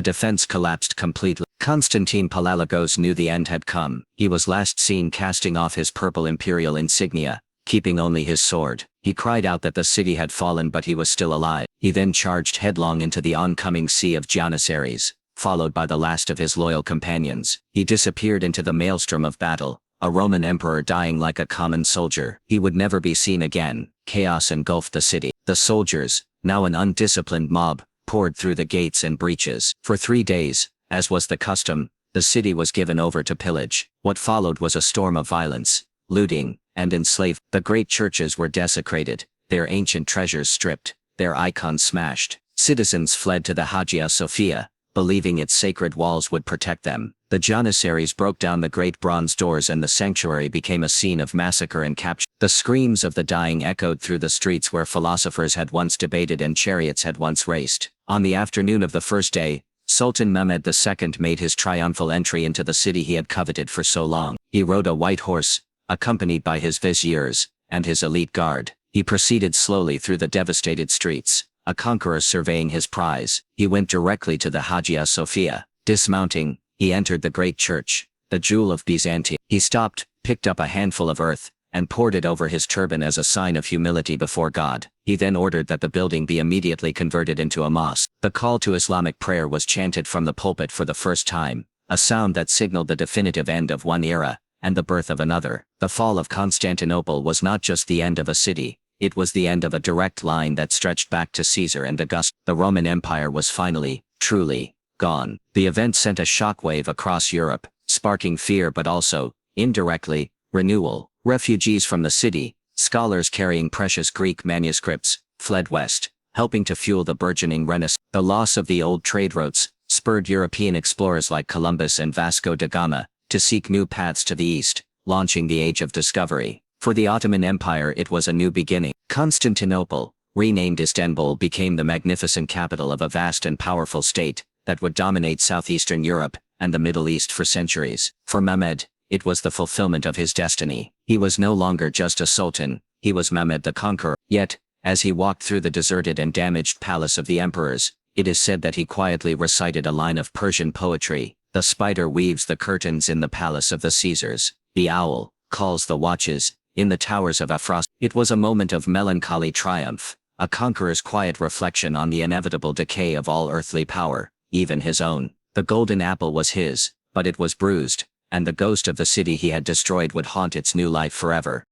defense collapsed completely. Constantine Palaiologos knew the end had come. He was last seen casting off his purple imperial insignia, keeping only his sword. He cried out that the city had fallen, but he was still alive. He then charged headlong into the oncoming sea of Janissaries, followed by the last of his loyal companions. He disappeared into the maelstrom of battle, a Roman emperor dying like a common soldier. He would never be seen again. Chaos engulfed the city. The soldiers, now an undisciplined mob, poured through the gates and breaches. For 3 days, as was the custom, the city was given over to pillage. What followed was a storm of violence, looting, and enslavement. The great churches were desecrated, their ancient treasures stripped, their icons smashed. Citizens fled to the Hagia Sophia, believing its sacred walls would protect them. The Janissaries broke down the great bronze doors and the sanctuary became a scene of massacre and capture. The screams of the dying echoed through the streets where philosophers had once debated and chariots had once raced. On the afternoon of the first day, Sultan Mehmed II made his triumphal entry into the city he had coveted for so long. He rode a white horse, accompanied by his viziers, and his elite guard. He proceeded slowly through the devastated streets, a conqueror surveying his prize. He went directly to the Hagia Sophia. Dismounting, he entered the great church, the jewel of Byzantium. He stopped, picked up a handful of earth, and poured it over his turban as a sign of humility before God. He then ordered that the building be immediately converted into a mosque. The call to Islamic prayer was chanted from the pulpit for the first time, a sound that signaled the definitive end of one era, and the birth of another. The fall of Constantinople was not just the end of a city, it was the end of a direct line that stretched back to Caesar and Augustus. The Roman Empire was finally, truly, gone. The event sent a shockwave across Europe, sparking fear but also, indirectly, renewal. Refugees from the city, scholars carrying precious Greek manuscripts, fled west, helping to fuel the burgeoning Renaissance. The loss of the old trade routes spurred European explorers like Columbus and Vasco da Gama to seek new paths to the east, launching the Age of Discovery. For the Ottoman Empire it was a new beginning. Constantinople, renamed Istanbul, became the magnificent capital of a vast and powerful state that would dominate southeastern Europe and the Middle East for centuries. For Mehmed, it was the fulfillment of his destiny. He was no longer just a sultan, he was Mehmed the Conqueror. Yet, as he walked through the deserted and damaged palace of the emperors, it is said that he quietly recited a line of Persian poetry. The spider weaves the curtains in the palace of the Caesars. The owl calls the watches in the towers of Afros. It was a moment of melancholy triumph, a conqueror's quiet reflection on the inevitable decay of all earthly power, even his own. The golden apple was his, but it was bruised, and the ghost of the city he had destroyed would haunt its new life forever.